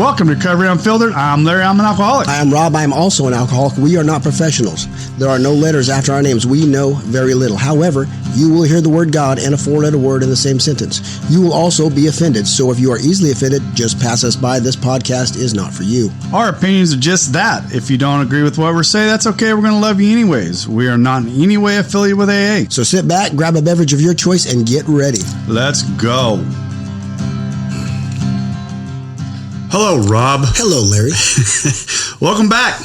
Welcome to Recovery Unfiltered. I'm Larry. I'm an alcoholic. I am Rob. I am also an alcoholic. We are not professionals. There are no letters after our names. We know very little. However, you will hear the word God and a four-letter word in the same sentence. You will also be offended. So if you are easily offended, just pass us by. This podcast is not for you. Our opinions are just that. If you don't agree with what we're saying, that's okay. We're going to love you anyways. We are not in any way affiliated with AA. So sit back, grab a beverage of your choice, and get ready. Let's go. Hello, Rob. Hello, Larry. Welcome back.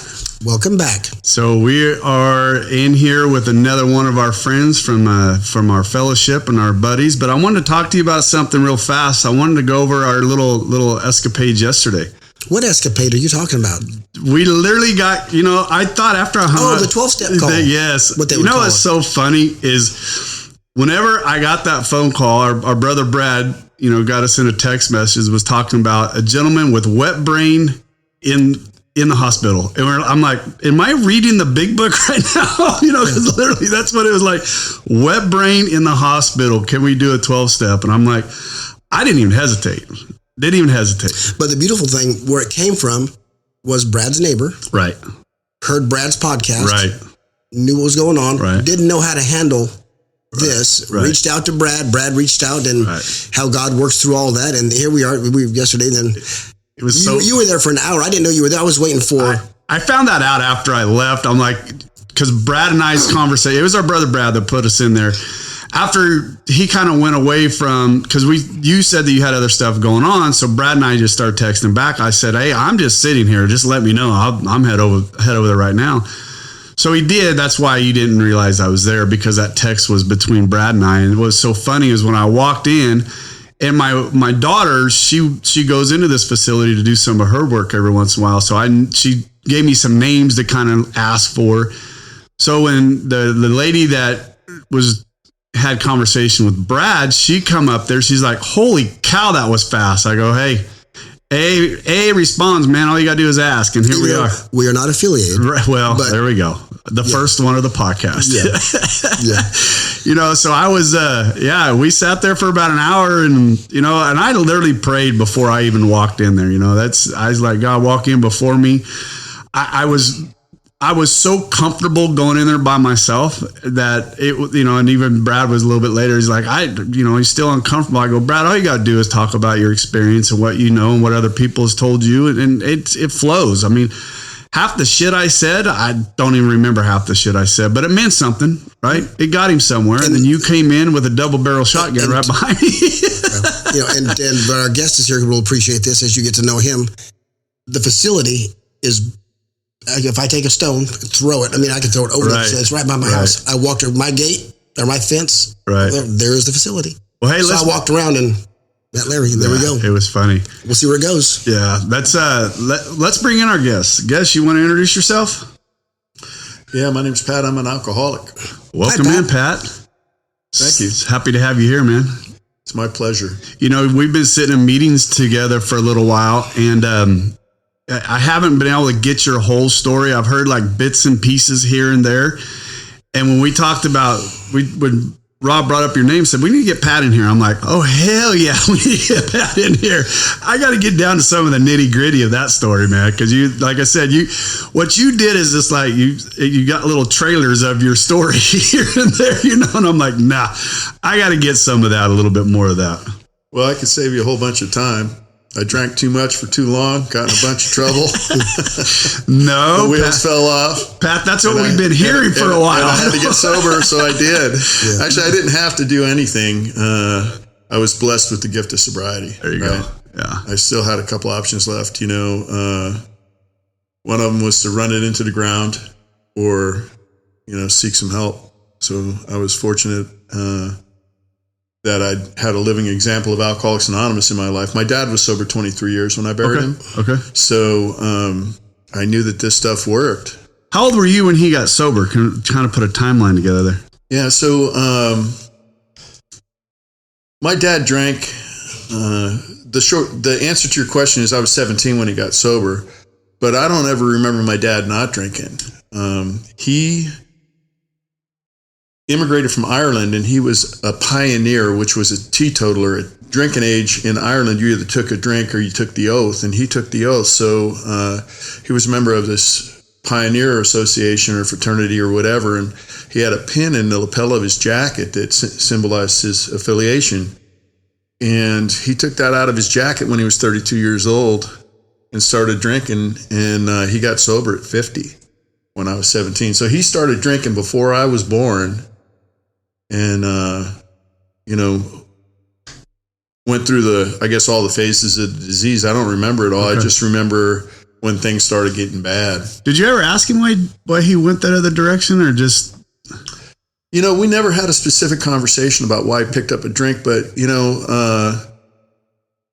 Welcome back. So we are in here with another one of our friends from our fellowship and our buddies. But I wanted to talk to you about something real fast. I wanted to go over our little escapades yesterday. What escapade are you talking about? We literally got, I thought after I hung up. Oh, the 12-step call. Yes. What they would call what's so funny is whenever I got that phone call, our brother Brad, got us in a text message, was talking about a gentleman with wet brain in the hospital. And I'm like, am I reading the big book right now? Because literally that's what it was like. Wet brain in the hospital. Can we do a 12-step? And I'm like, I didn't even hesitate. But the beautiful thing, where it came from was Brad's neighbor. Right. Heard Brad's podcast. Right. Knew what was going on. Right. Didn't know how to handle this. Right. Reached out to Brad. Brad reached out, and how God works through all that. And here we are. Yesterday, then it was you were there for an hour. I didn't know you were there. I was waiting for. I found that out after I left. I'm like, because Brad and I's conversation. It was our brother Brad that put us in there. After he kind of went away from, because you said that you had other stuff going on, so Brad and I just started texting back. I said, hey, I'm just sitting here. Just let me know. I'm head over there right now. So he did. That's why you didn't realize I was there, because that text was between Brad and I. And what was so funny is when I walked in, and my daughter, she goes into this facility to do some of her work every once in a while. So she gave me some names to kind of ask for. So when the lady that had conversation with Brad, she come up there. She's like, holy cow, that was fast. I go, hey, A responds, man. All you got to do is ask. And here we are. We are not affiliated. Right, well, there we go. The first one of the podcast. Yeah. So I was, we sat there for about an hour, and I literally prayed before I even walked in there. I was like, God, walk in before me. I was so comfortable going in there by myself that and even Brad was a little bit later. He's like, he's still uncomfortable. I go, Brad, all you got to do is talk about your experience and what you know and what other people has told you. And it flows. I mean, half the shit I said, I don't even remember half the shit I said, but it meant something, right? It got him somewhere. And then you came in with a double barrel shotgun right behind me. And our guest is here will appreciate this as you get to know him. The facility is, if I take a stone, throw it. I mean, I can throw it over. Right. It's right by my house. I walked over my gate or my fence. Right. There's the facility. Well, hey, I walked around and met Larry. There we go. It was funny. We'll see where it goes. Yeah. Let's bring in our guest. Guest, you want to introduce yourself? Yeah, my name's Pat. I'm an alcoholic. Welcome in, Pat. Thank you. Happy to have you here, man. It's my pleasure. We've been sitting in meetings together for a little while, and I haven't been able to get your whole story. I've heard like bits and pieces here and there. And when we talked about, when Rob brought up your name, said, we need to get Pat in here. I'm like, oh, hell yeah, we need to get Pat in here. I got to get down to some of the nitty gritty of that story, man. Because like I said, what you did is just like, you got little trailers of your story here and there, and I'm like, nah, I got to get some of that, a little bit more of that. Well, I could save you a whole bunch of time. I drank too much for too long, got in a bunch of trouble. No. The wheels fell off. Pat, that's what we've been hearing for a while. And I had to get sober, so I did. Yeah. Actually, I didn't have to do anything. I was blessed with the gift of sobriety. There you go. Yeah. I still had a couple options left. One of them was to run it into the ground or, seek some help. So I was fortunate that I had a living example of Alcoholics Anonymous in my life. My dad was sober 23 years when I buried him. Okay. So I knew that this stuff worked. How old were you when he got sober? Can you kind of put a timeline together there? Yeah, so my dad drank. The answer to your question is I was 17 when he got sober, but I don't ever remember my dad not drinking. He immigrated from Ireland, and he was a pioneer, which was a teetotaler. At drinking age in Ireland, you either took a drink or you took the oath, and he took the oath. So he was a member of this pioneer association or fraternity or whatever, and he had a pin in the lapel of his jacket that symbolized his affiliation. And he took that out of his jacket when he was 32 years old and started drinking, and he got sober at 50 when I was 17. So he started drinking before I was born, and went through all the phases of the disease. I don't remember it all. Okay. I just remember when things started getting bad. Did you ever ask him why he went that other direction, or just? We never had a specific conversation about why he picked up a drink, but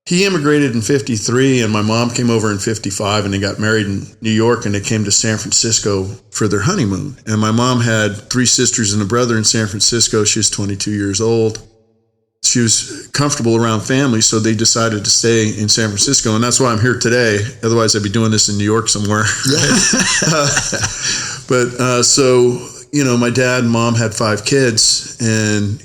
he immigrated in 53, and my mom came over in 55, and they got married in New York, and they came to San Francisco for their honeymoon. And my mom had 3 sisters and a brother in San Francisco. She was 22 years old. She was comfortable around family, so they decided to stay in San Francisco, and that's why I'm here today. Otherwise, I'd be doing this in New York somewhere. But my dad and mom had 5 kids, and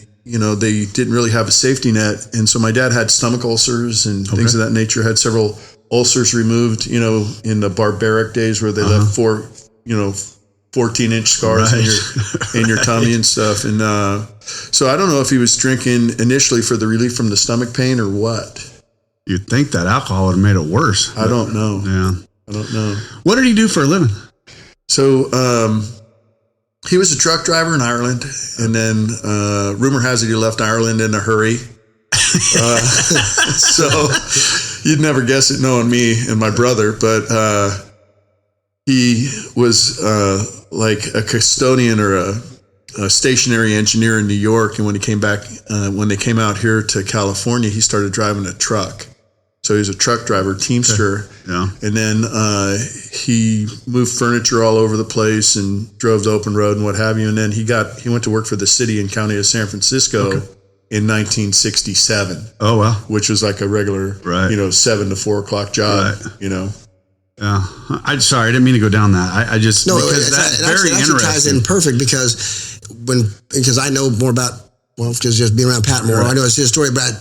they didn't really have a safety net, and so my dad had stomach ulcers and things of that nature. Had several ulcers removed, in the barbaric days where they left 14-inch scars in your tummy and stuff. And so I don't know if he was drinking initially for the relief from the stomach pain or what. You'd think that alcohol would have made it worse. I don't know. Yeah. I don't know. What did he do for a living? So he was a truck driver in Ireland, and then rumor has it he left Ireland in a hurry. So you'd never guess it knowing me and my brother, but he was like a custodian or a stationary engineer in New York, and when he came back, when they came out here to California, he started driving a truck. So he was a truck driver, teamster. Yeah. And then he moved furniture all over the place and drove the open road and what have you. And then he went to work for the city and county of San Francisco in 1967. Oh, wow. Which was like a regular, 7 to 4 o'clock job, Yeah. I'm sorry, I didn't mean to go down that. I just, because that's very interesting. Ties in perfect because I know more about, because just being around Pat more, I know it's his story about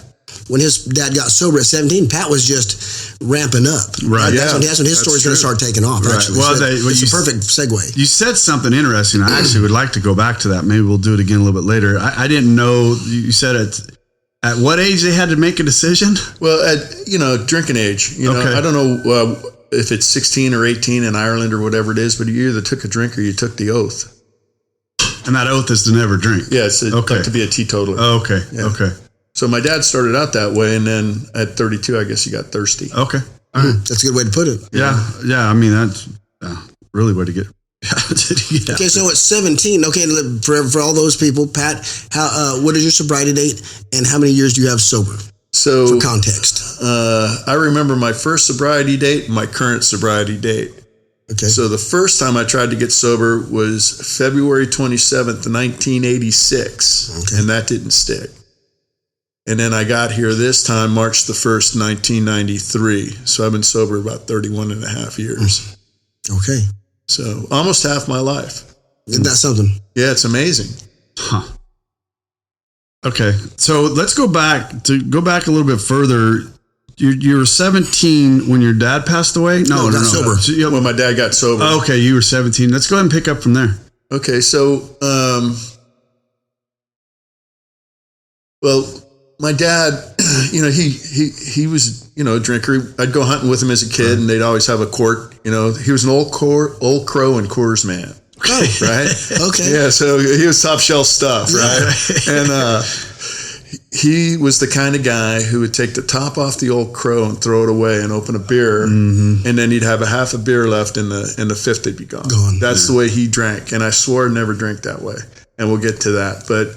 when his dad got sober at 17, Pat was just ramping up. Right. That's when his story's going to start taking off, actually. Well, it's a perfect segue. You said something interesting. I actually would like to go back to that. Maybe we'll do it again a little bit later. I didn't know, you said at what age they had to make a decision? Well, at, drinking age. I don't know if it's 16 or 18 in Ireland or whatever it is, but you either took a drink or you took the oath. And that oath is to never drink? Yeah, it's like to be a teetotaler. Oh, okay, okay. So my dad started out that way, and then at 32, I guess he got thirsty. Okay. All right. That's a good way to put it. Yeah. I mean, that's really way to get. Okay, so at 17, for all those people, Pat, what is your sobriety date, and how many years do you have sober? So for context, I remember my first sobriety date and my current sobriety date. Okay. So the first time I tried to get sober was February 27th, 1986, and that didn't stick. And then I got here this time, March the 1st, 1993. So I've been sober about 31 and a half years. Okay. So almost half my life. Isn't that something? Yeah, it's amazing. Huh. Okay. So let's go back a little bit further. You were 17 when your dad passed away? No. Sober. So, when my dad got sober. Oh, okay. You were 17. Let's go ahead and pick up from there. Okay. So, my dad, he was, a drinker. I'd go hunting with him as a kid, and they'd always have a quart. He was an old Crow and Coors man. Oh, right? Okay. Yeah, so he was top shelf stuff, right? And he was the kind of guy who would take the top off the old Crow and throw it away and open a beer, and then he'd have a half a beer left, and the fifth would be gone. That's the way he drank, and I swore I'd never drink that way, and we'll get to that. But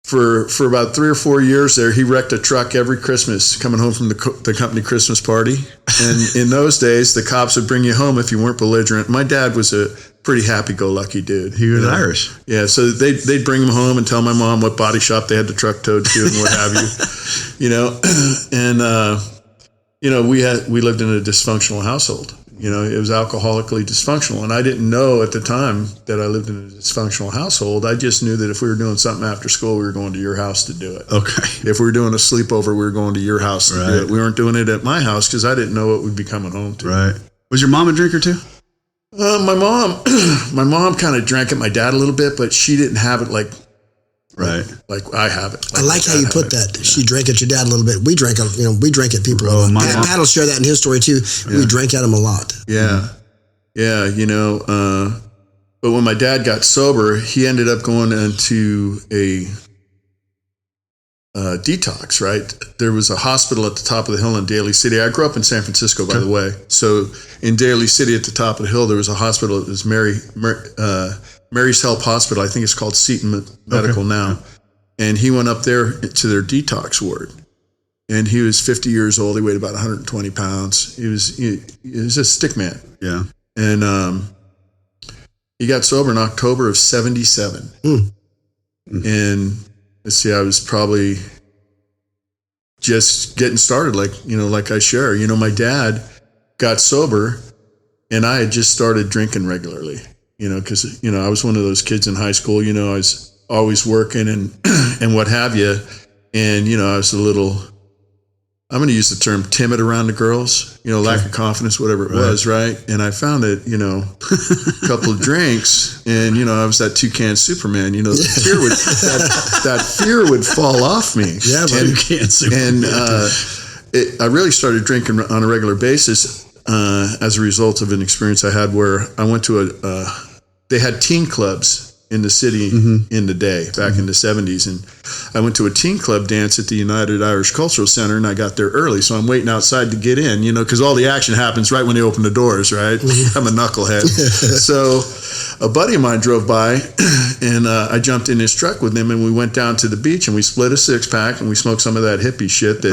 for about 3 or 4 years there, he wrecked a truck every Christmas coming home from the company Christmas party. And in those days, the cops would bring you home if you weren't belligerent. My dad was a pretty happy-go-lucky dude. He was Irish. Yeah, so they'd bring him home and tell my mom what body shop they had the truck towed to and what have you. And we lived in a dysfunctional household. It was alcoholically dysfunctional. And I didn't know at the time that I lived in a dysfunctional household. I just knew that if we were doing something after school, we were going to your house to do it. Okay. If we were doing a sleepover, we were going to your house to do it. We weren't doing it at my house because I didn't know what we'd be coming home to. Right. Was your mom a drinker too? My mom kind of drank at my dad a little bit, but she didn't have it like I have it. I like how you put that. Yeah. She drank at your dad a little bit. We drank at people. Pat will share that in his story too. Yeah. We drank at him a lot. Yeah. Yeah. But when my dad got sober, he ended up going into a detox, right? There was a hospital at the top of the hill in Daly City. I grew up in San Francisco, by the way. So in Daly City at the top of the hill, there was a hospital. It was Mary's Help Hospital. I think it's called Seton Medical now. And he went up there to their detox ward. And he was 50 years old. He weighed about 120 pounds. He was a stick man. Yeah. And he got sober in October of 1977. And let's see, I was probably just getting started, like I share. My dad got sober, and I had just started drinking regularly. Because I was one of those kids in high school. I was always working and what have you, and I was a little. I'm going to use the term timid around the girls, lack of confidence, whatever it was, right? And I found that, a couple of drinks and, I was that toucan Superman, that fear would fall off me. Yeah, toucan Superman. And I really started drinking on a regular basis as a result of an experience I had where I went to they had teen clubs in the city in the day, back in the 70s. And I went to a teen club dance at the United Irish Cultural Center, and I got there early. So I'm waiting outside to get in, because all the action happens right when they open the doors, right? I'm a knucklehead. So a buddy of mine drove by, and I jumped in his truck with him, and we went down to the beach, and we split a 6-pack, and we smoked some of that hippie shit that,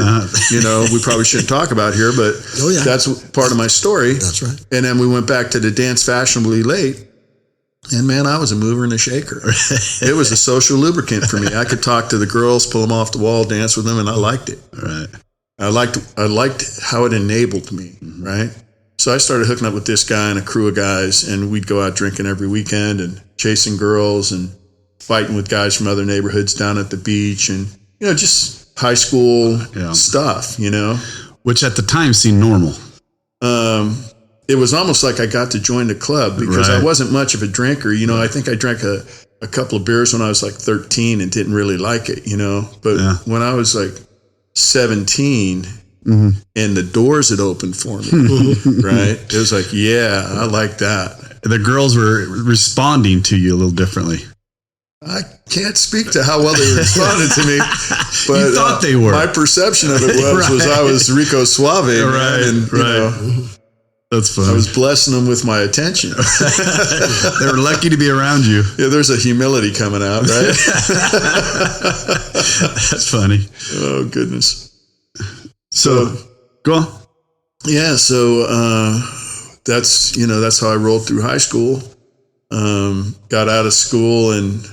we probably shouldn't talk about here, but that's part of my story. That's right. And then we went back to the dance fashionably late. And man, I was a mover and a shaker. It was a social lubricant for me. I could talk to the girls, pull them off the wall, dance with them, and I liked it. Right. I liked how it enabled me, right? So I started hooking up with this guy and a crew of guys, and we'd go out drinking every weekend and chasing girls and fighting with guys from other neighborhoods down at the beach and, just high school stuff, Which at the time seemed normal. It was almost like I got to join the club because I wasn't much of a drinker. I think I drank a couple of beers when I was like 13 and didn't really like it, But when I was like 17 and the doors had opened for me, right? It was like, yeah, I like that. The girls were responding to you a little differently. I can't speak to how well they responded to me, but you thought they were. My perception of it was I was Rico Suave, and that's funny. I was blessing them with my attention. They were lucky to be around you. Yeah, there's a humility coming out, right? That's funny. Oh, goodness. So go on. Yeah, so that's how I rolled through high school. Got out of school, and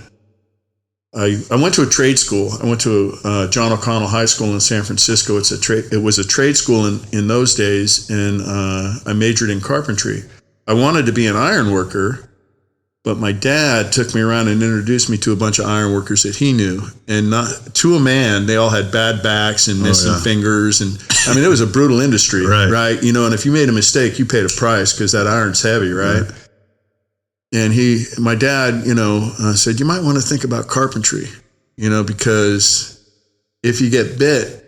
I went to a trade school. I went to John O'Connell High School in San Francisco. It was a trade school in those days, and I majored in carpentry. I wanted to be an iron worker, but my dad took me around and introduced me to a bunch of iron workers that he knew. And to a man, they all had bad backs and missing fingers. And I mean, it was a brutal industry, right? And if you made a mistake, you paid a price because that iron's heavy, right? And my dad, said, you might want to think about carpentry, because if you get bit,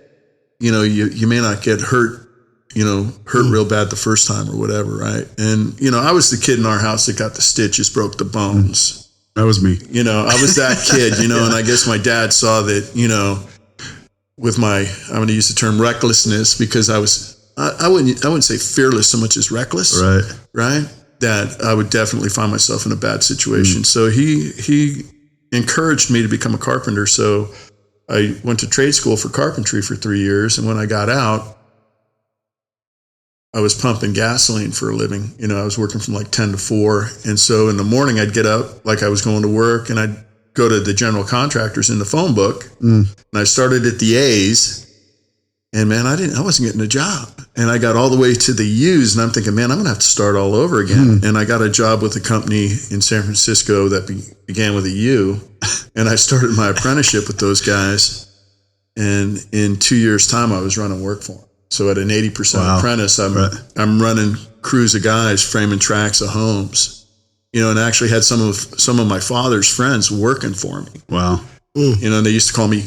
you may not get hurt, real bad the first time or whatever, right? And, I was the kid in our house that got the stitches, broke the bones. That was me. I was that kid, and I guess my dad saw that, with my, I'm going to use the term recklessness, because I wouldn't say fearless so much as reckless. Right. That I would definitely find myself in a bad situation. So he encouraged me to become a carpenter. So I went to trade school for carpentry for 3 years. And when I got out, I was pumping gasoline for a living. I was working from like 10 to 4. And so in the morning I'd get up like I was going to work, and I'd go to the general contractors in the phone book. And I started at the A's. And man, I wasn't getting a job. And I got all the way to the U's, and I'm thinking, man, I'm going to have to start all over again. And I got a job with a company in San Francisco that began with a U. And I started my apprenticeship with those guys. And in 2 years' time, I was running work for them. So at an 80% apprentice, I'm running crews of guys framing tracks of homes, and I actually had some of my father's friends working for me. Wow. And they used to call me,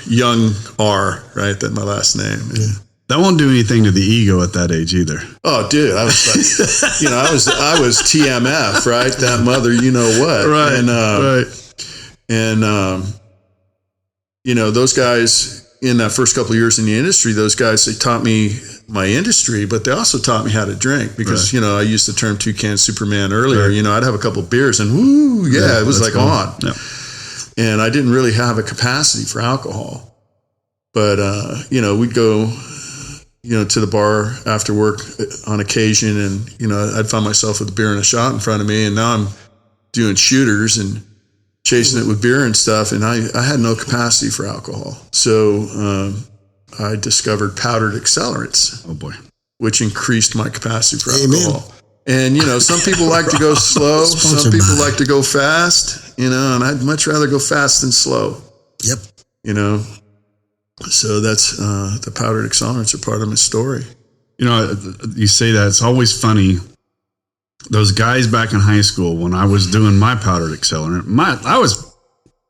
young R, right? That's my last name. Yeah. That won't do anything to the ego at that age either. Oh, dude, I was like, I was TMF, right? That mother, what, right? And those guys in that first couple of years in the industry, those guys, they taught me my industry, but they also taught me how to drink because, I used the term toucan Superman earlier. Right. I'd have a couple of beers and it was like cool. On. Yeah. And I didn't really have a capacity for alcohol, but, we'd go, to the bar after work on occasion, and, I'd find myself with a beer and a shot in front of me, and now I'm doing shooters and chasing it with beer and stuff, and I had no capacity for alcohol. So I discovered powdered accelerants. Oh, boy. Which increased my capacity for alcohol. And, some people like to go slow. Some people like to go fast, and I'd much rather go fast than slow. Yep. So that's the powdered accelerants are part of my story. You say that, it's always funny. Those guys back in high school, when I was doing my powdered accelerant,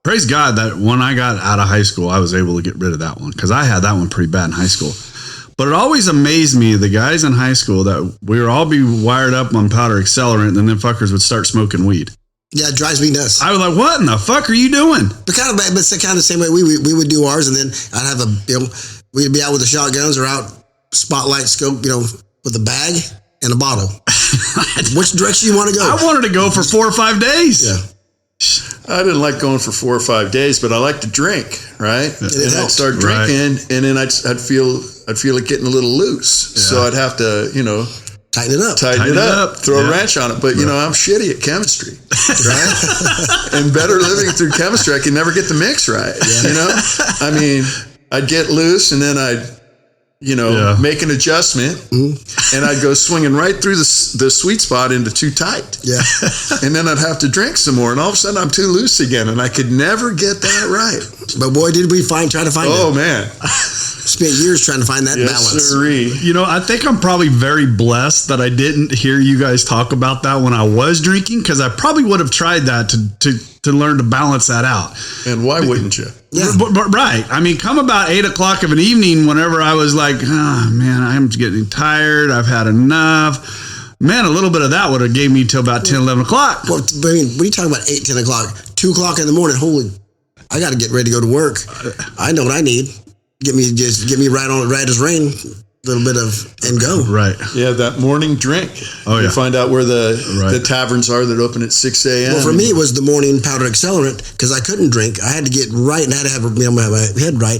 praise God that when I got out of high school, I was able to get rid of that one because I had that one pretty bad in high school. But it always amazed me, the guys in high school, that we would all be wired up on powder accelerant, and then fuckers would start smoking weed. Yeah, it drives me nuts. I was like, what in the fuck are you doing? But it's kind of the same way we would do ours, and then I'd have we'd be out with the shotguns or out spotlight scope, with a bag and a bottle. Which direction you want to go? I wanted to go for 4 or 5 days. Yeah. I didn't like going for 4 or 5 days, but I like to drink, right? And I'd start drinking, and then I'd feel it getting a little loose. Yeah. So I'd have to, tighten it up, throw a wrench on it. But, I'm shitty at chemistry, right? And better living through chemistry, I can never get the mix right, I mean, I'd get loose, and then I'd, make an adjustment, and I'd go swinging right through the sweet spot into too tight. Yeah. And then I'd have to drink some more, and all of a sudden I'm too loose again, and I could never get that right. But boy, did we try to find it. Oh, man. Spent years trying to find that balance. Sirree. I think I'm probably very blessed that I didn't hear you guys talk about that when I was drinking, because I probably would have tried that to learn to balance that out. And why wouldn't you? Yeah. But right. I mean, come about 8 o'clock of an evening, whenever I was like, man, I'm getting tired. I've had enough. Man, a little bit of that would have gave me till about 10, 11 o'clock. Well, I mean, what are you talking about 8, 10 o'clock? 2 o'clock in the morning, I got to get ready to go to work. I know what I need. Get me right as rain. A little bit of and go. Right. Yeah, that morning drink. Oh, yeah. You find out where the taverns are that open at 6 a.m. Well, for me, it was the morning powder accelerant because I couldn't drink. I had to get right and I had to have my head right.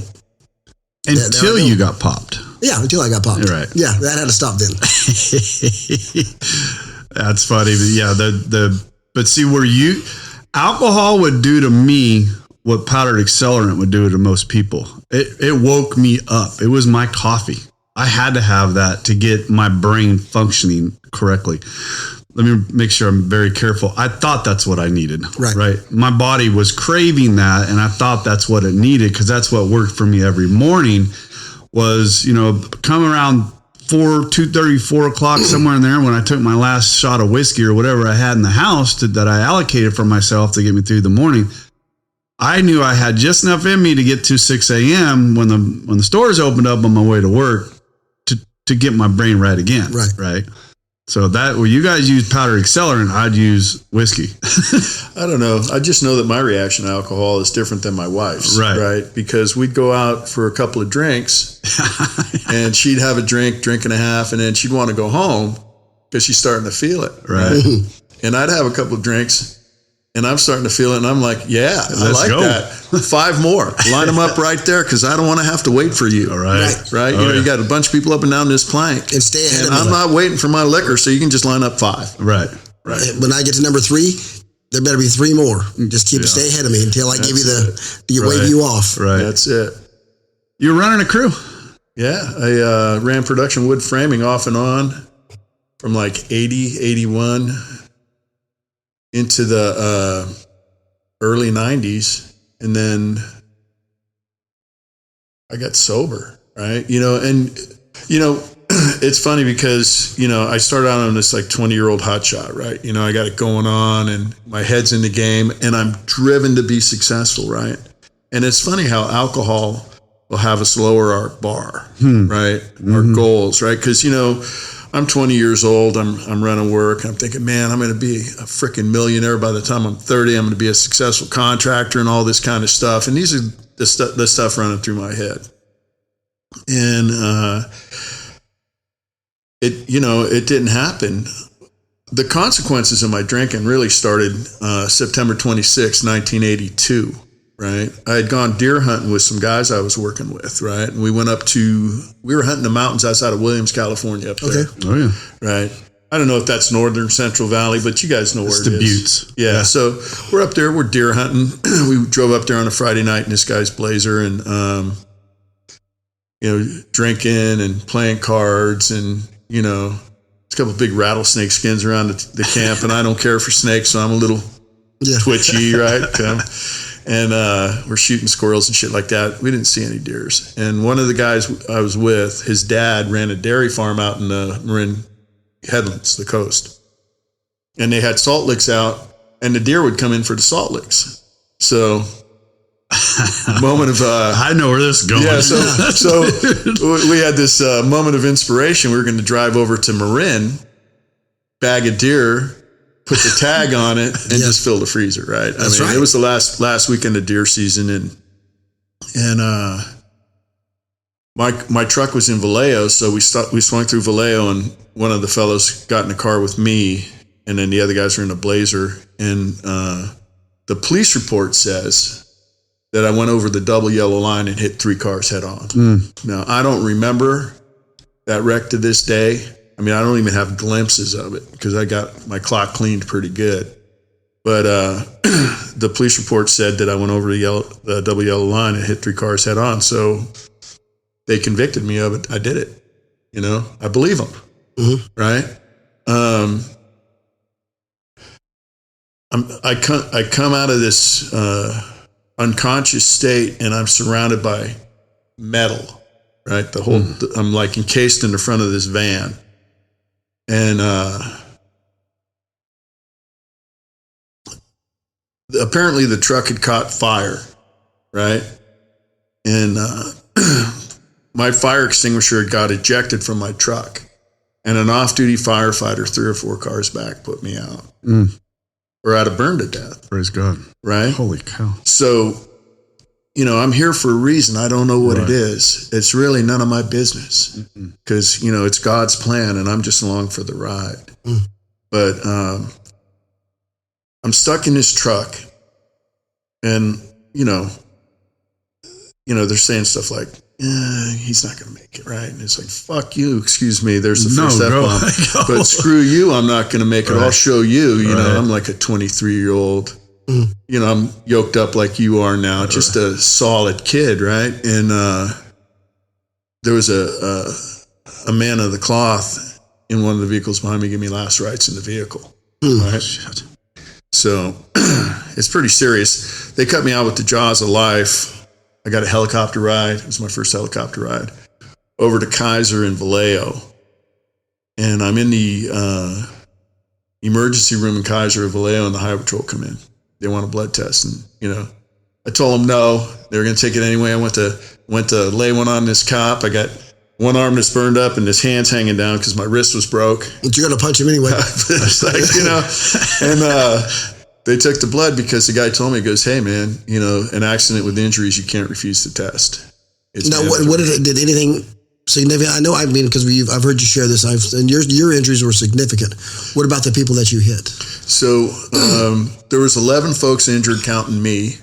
Until you got popped. Yeah, until I got popped. Right. Yeah, that had to stop then. That's funny. But yeah, but see where alcohol would do to me what powdered accelerant would do to most people. It woke me up. It was my coffee. I had to have that to get my brain functioning correctly. Let me make sure I'm very careful. I thought that's what I needed. Right. My body was craving that, and I thought that's what it needed because that's what worked for me every morning was, come around 2:30, 4 o'clock, somewhere in there when I took my last shot of whiskey or whatever I had in the house that I allocated for myself to get me through the morning. I knew I had just enough in me to get to 6 a.m. when the stores opened up on my way to work to get my brain right again. Right. So that when you guys use powdered accelerant, I'd use whiskey. I don't know. I just know that my reaction to alcohol is different than my wife's. Right. Because we'd go out for a couple of drinks and she'd have a drink and a half, and then she'd want to go home because she's starting to feel it. Right. And I'd have a couple of drinks and I'm starting to feel it, and I'm like, yeah, I like that. 5 more. Line them up right there because I don't want to have to wait for you. All right. Right? You got a bunch of people up and down this plank. And stay ahead of me. I'm not waiting for my liquor, so you can just line up 5. Right. When I get to number 3, there better be 3 more. Just stay ahead of me until I give you wave you off. Right. That's it. You were running a crew. Yeah, I ran production wood framing off and on from like 80, 81 into the early 90s. And then I got sober, right? It's funny because, I started out on this like 20-year-old hotshot, right? I got it going on and my head's in the game and I'm driven to be successful, right? And it's funny how alcohol will have us lower our bar, right? Our goals, right? Because, I'm 20 years old, I'm running work, and I'm thinking, man, I'm going to be a freaking millionaire by the time I'm 30. I'm going to be a successful contractor and all this kind of stuff. And these are the stuff running through my head. And, it didn't happen. The consequences of my drinking really started September 26, 1982, right? I had gone deer hunting with some guys I was working with, right? And we were hunting the mountains outside of Williams, California up there. Okay. Oh, yeah. Right. I don't know if that's northern Central Valley, but you guys know where it is. The Buttes. Yeah. So we're up there, we're deer hunting. We drove up there on a Friday night in this guy's Blazer and, drinking and playing cards and, there's a couple of big rattlesnake skins around the camp, and I don't care for snakes, so I'm a little twitchy, right? And we're shooting squirrels and shit like that. We didn't see any deers. And one of the guys I was with, his dad ran a dairy farm out in the Marin Headlands, the coast. And they had salt licks out, and the deer would come in for the salt licks. So... moment of I know where this is going. Yeah, so we had this moment of inspiration. We were going to drive over to Marin, bag a deer, put the tag on it, and just fill the freezer. Right? It was the last weekend of deer season, and my truck was in Vallejo, so we swung through Vallejo, and one of the fellows got in the car with me, and then the other guys were in a Blazer, and the police report says that I went over the double yellow line and hit 3 cars head on. Now, I don't remember that wreck to this day. I don't even have glimpses of it because I got my clock cleaned pretty good. But the police report said that I went over the double yellow line and hit 3 cars head on. So they convicted me of it. I did it. I believe them. Right? I come out of this... unconscious state, and I'm surrounded by metal, right? I'm like encased in the front of this van, and apparently the truck had caught fire, right? And my fire extinguisher had got ejected from my truck, and an off-duty firefighter 3 or 4 cars back put me out. Or I'd have burned to death. Praise God. Right? Holy cow. So, I'm here for a reason. I don't know what it is. It's really none of my business because, it's God's plan and I'm just along for the ride. But I'm stuck in this truck and, they're saying stuff like, he's not going to make it, right? And it's like, fuck you, excuse me, there's the first F-bomb. But screw you, I'm not going to make it. I'll show you, I'm like a 23-year-old, I'm yoked up like you are now, just a solid kid, right? And there was a man of the cloth in one of the vehicles behind me, give me last rites in the vehicle, right? Shit. So it's pretty serious. They cut me out with the jaws of life. I got a helicopter ride. It was my first helicopter ride over to Kaiser in Vallejo. And I'm in the emergency room in Kaiser of Vallejo, and the highway patrol come in. They want a blood test. And, I told them no. They were going to take it anyway. I went to lay one on this cop. I got one arm that's burned up and his hand's hanging down because my wrist was broke. But you're going to punch him anyway. It's like, and they took the blood because the guy told me, he goes, hey, man, an accident with injuries, you can't refuse to test. Now, what did anything significant? I know, because I've heard you share this, and your injuries were significant. What about the people that you hit? So there was 11 folks injured, counting me,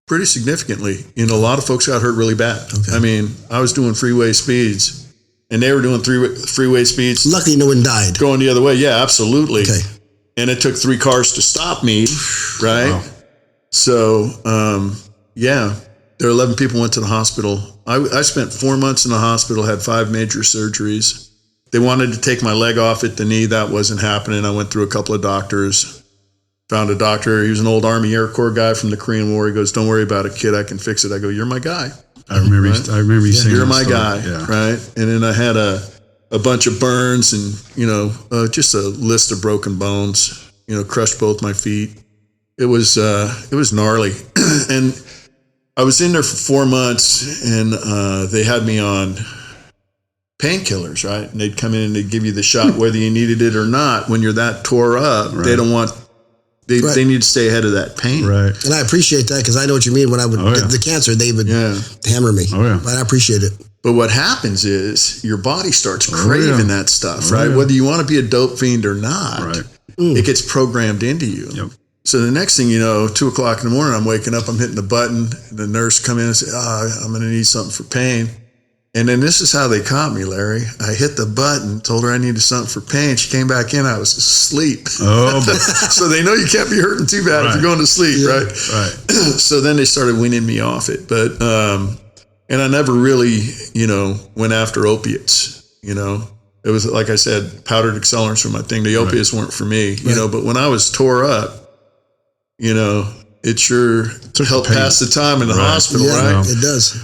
pretty significantly. A lot of folks got hurt really bad. Okay. I was doing freeway speeds. And they were doing freeway speeds. Luckily, no one died. Going the other way. Yeah, absolutely. Okay. And, and it took 3 cars to stop me, right? Wow. So yeah, there were 11 people went to the hospital. I spent 4 months in the hospital, had 5 major surgeries. They wanted to take my leg off at the knee. That wasn't happening. I went through a couple of doctors. Found a doctor. He was an old Army Air Corps guy from the Korean War. He goes, "Don't worry about it, kid. I can fix it." I go, "You're my guy." I remember you saying, "You're that my story. guy," Yeah. right? And then I had a bunch of burns and, just a list of broken bones, crushed both my feet. It was gnarly. And I was in there for 4 months, and they had me on painkillers, right? And they'd come in and they'd give you the shot whether you needed it or not. When you're that tore up, Right. they don't want, they need to stay ahead of that pain. Right. And I appreciate that because I know what you mean. When I would get the cancer, they would hammer me. Oh, yeah. But I appreciate it. But what happens is your body starts craving that stuff, right? Yeah. Whether you want to be a dope fiend or not, Right. it gets programmed into you. Yep. So the next thing you know, 2:00 in the morning, I'm waking up, I'm hitting the button, and the nurse come in and say, "I'm going to need something for pain." And then this is how they caught me, Larry. I hit the button, told her I needed something for pain. She came back in, I was asleep. Oh, So they know you can't be hurting too bad if you're going to sleep, right? Right. So then they started weaning me off it. But, and I never really, went after opiates, It was, like I said, powdered accelerants were my thing. The opiates weren't for me, but when I was tore up, it sure helped pass the time in the hospital, right? It does.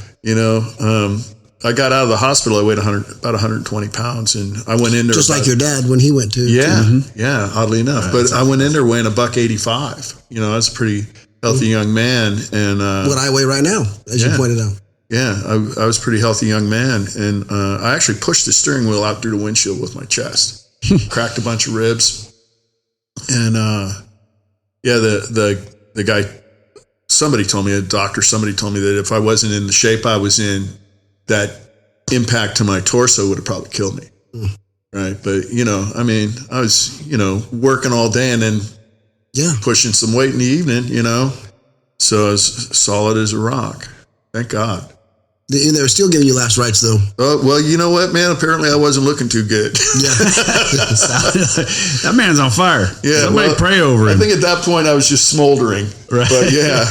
I got out of the hospital, I weighed about 120 pounds, and I went in there. Just like your dad when he went to. Yeah, oddly enough. But I went in there weighing $185. I was a pretty healthy young man. And what I weigh right now, as you pointed out. Yeah, I was a pretty healthy young man. And I actually pushed the steering wheel out through the windshield with my chest. Cracked a bunch of ribs. And the guy, somebody told me that if I wasn't in the shape I was in, that impact to my torso would have probably killed me. Right. But, I was, working all day and then pushing some weight in the evening, so I was solid as a rock. Thank God. They were still giving you last rites, though. Oh, well, you know what, man? Apparently I wasn't looking too good. Yeah. That man's on fire. Yeah. Somebody pray over him. I think at that point I was just smoldering. Right. But yeah.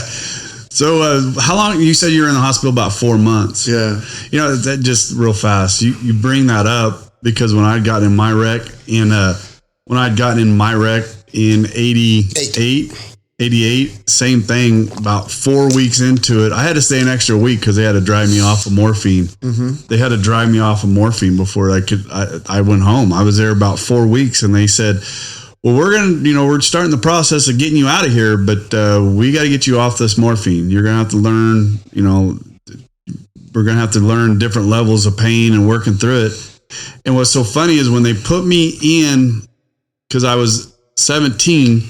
So how long, you said you were in the hospital about 4 months. Yeah. That just real fast. You bring that up because when I'd gotten in my wreck in 88, same thing, about 4 weeks into it. I had to stay an extra week because they had to drive me off of morphine. Mm-hmm. They had to drive me off of morphine before I went home. I was there about 4 weeks and they said, well, we're starting the process of getting you out of here, but we got to get you off this morphine. You're going to have to learn, we're going to have to learn different levels of pain and working through it. And what's so funny is when they put me in, because I was 17,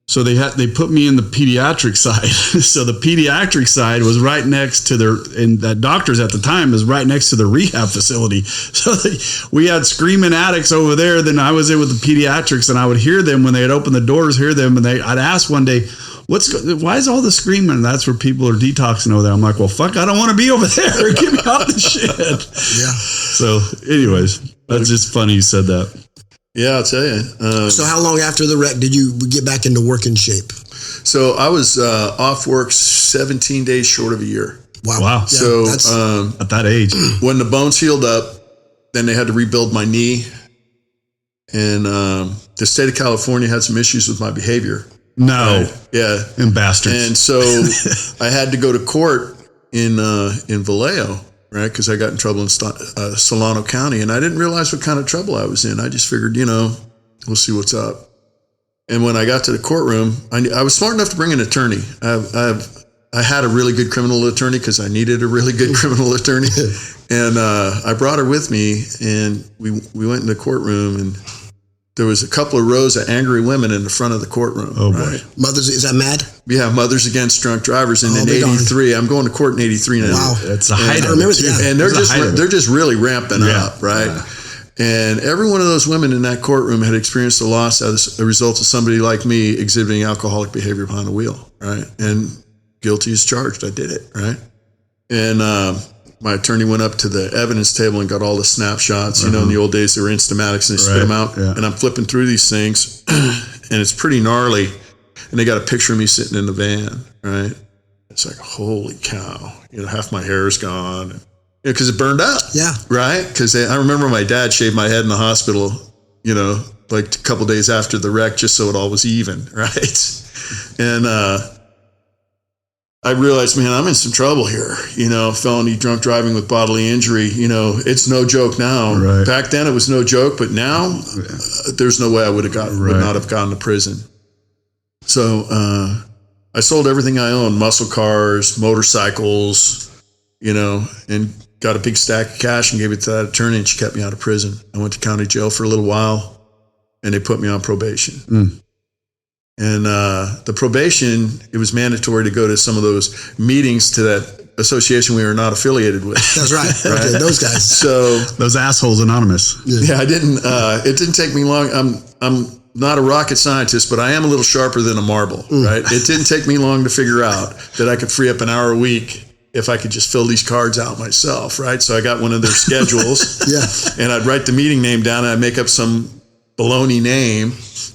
so they put me in the pediatric side. So the pediatric side was right next to and that doctors at the time was right next to the rehab facility. So we had screaming addicts over there. Then I was in with the pediatrics, and I would hear them when they would open the doors, and I'd ask one day, why is all the screaming? And that's where people are detoxing over there. I'm like, well, fuck, I don't want to be over there. Get me off the shit. Yeah. So anyways, that's just funny you said that. Yeah, I'll tell you. So how long after the wreck did you get back into working shape? So I was off work 17 days short of a year. Wow. Wow. So at that age, when the bones healed up, then they had to rebuild my knee. And the state of California had some issues with my behavior. No. Right? Yeah. And bastards. And so I had to go to court in Vallejo. Right, because I got in trouble in Solano County, and I didn't realize what kind of trouble I was in. I just figured, we'll see what's up. And when I got to the courtroom, I was smart enough to bring an attorney. I had a really good criminal attorney because I needed a really good criminal attorney, and I brought her with me, and we went in the courtroom, and there was a couple of rows of angry women in the front of the courtroom. Oh, right? boy. Mothers, is that MAD? Yeah, Mothers Against Drunk Drivers. And in 83, I'm going to court in 83 now. Wow. That's a height. I remember that. And they're just really ramping up, right? Yeah. And every one of those women in that courtroom had experienced a loss as a result of somebody like me exhibiting alcoholic behavior behind the wheel, right? And guilty as charged. I did it, right? And my attorney went up to the evidence table and got all the snapshots. In the old days, they were Instamatics and they spit them out. Yeah. And I'm flipping through these things, and it's pretty gnarly. And they got a picture of me sitting in the van, right? It's like, holy cow, half my hair is gone. Because it burned up. Yeah. Right? Because I remember my dad shaved my head in the hospital, like a couple days after the wreck, just so it all was even. Right? And I realized, man, I'm in some trouble here. Felony drunk driving with bodily injury. It's no joke now. Right. Back then it was no joke, but now there's no way I would not have gotten to prison. So I sold everything I owned, muscle cars, motorcycles, and got a big stack of cash and gave it to that attorney, and she kept me out of prison. I went to county jail for a little while, and they put me on probation. And the probation, it was mandatory to go to some of those meetings to that association we were not affiliated with. That's right. Okay, those guys. So those assholes anonymous. Yeah, I didn't. It didn't take me long. I'm not a rocket scientist, but I am a little sharper than a marble. Right. It didn't take me long to figure out that I could free up an hour a week if I could just fill these cards out myself. Right. So I got one of their schedules. Yeah. And I'd write the meeting name down, and I'd make up some baloney name,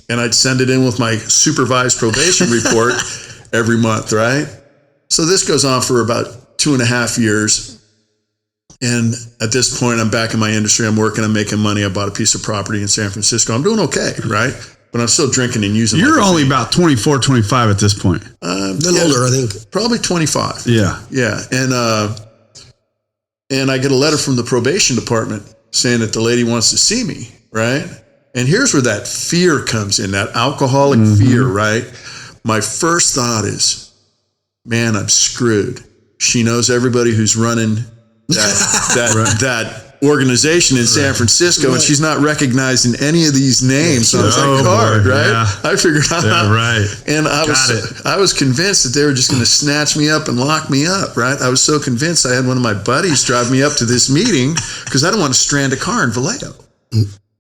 and I'd send it in with my supervised probation report every month, right? So this goes on for about 2.5 years. And at this point, I'm back in my industry. I'm working, I'm making money. I bought a piece of property in San Francisco. I'm doing okay, right? But I'm still drinking and using. You're only about 24, 25 at this point. A little older, I think. Probably 25. Yeah. Yeah. And I get a letter from the probation department saying that the lady wants to see me, right? And here's where that fear comes in, that alcoholic fear, right? My first thought is, man, I'm screwed. She knows everybody who's running that organization in San Francisco, and she's not recognizing any of these names on that card, right? Yeah. I figured out. Yeah, right. And I was convinced that they were just going to snatch me up and lock me up, right? I was so convinced. I had one of my buddies drive me up to this meeting because I didn't want to strand a car in Vallejo.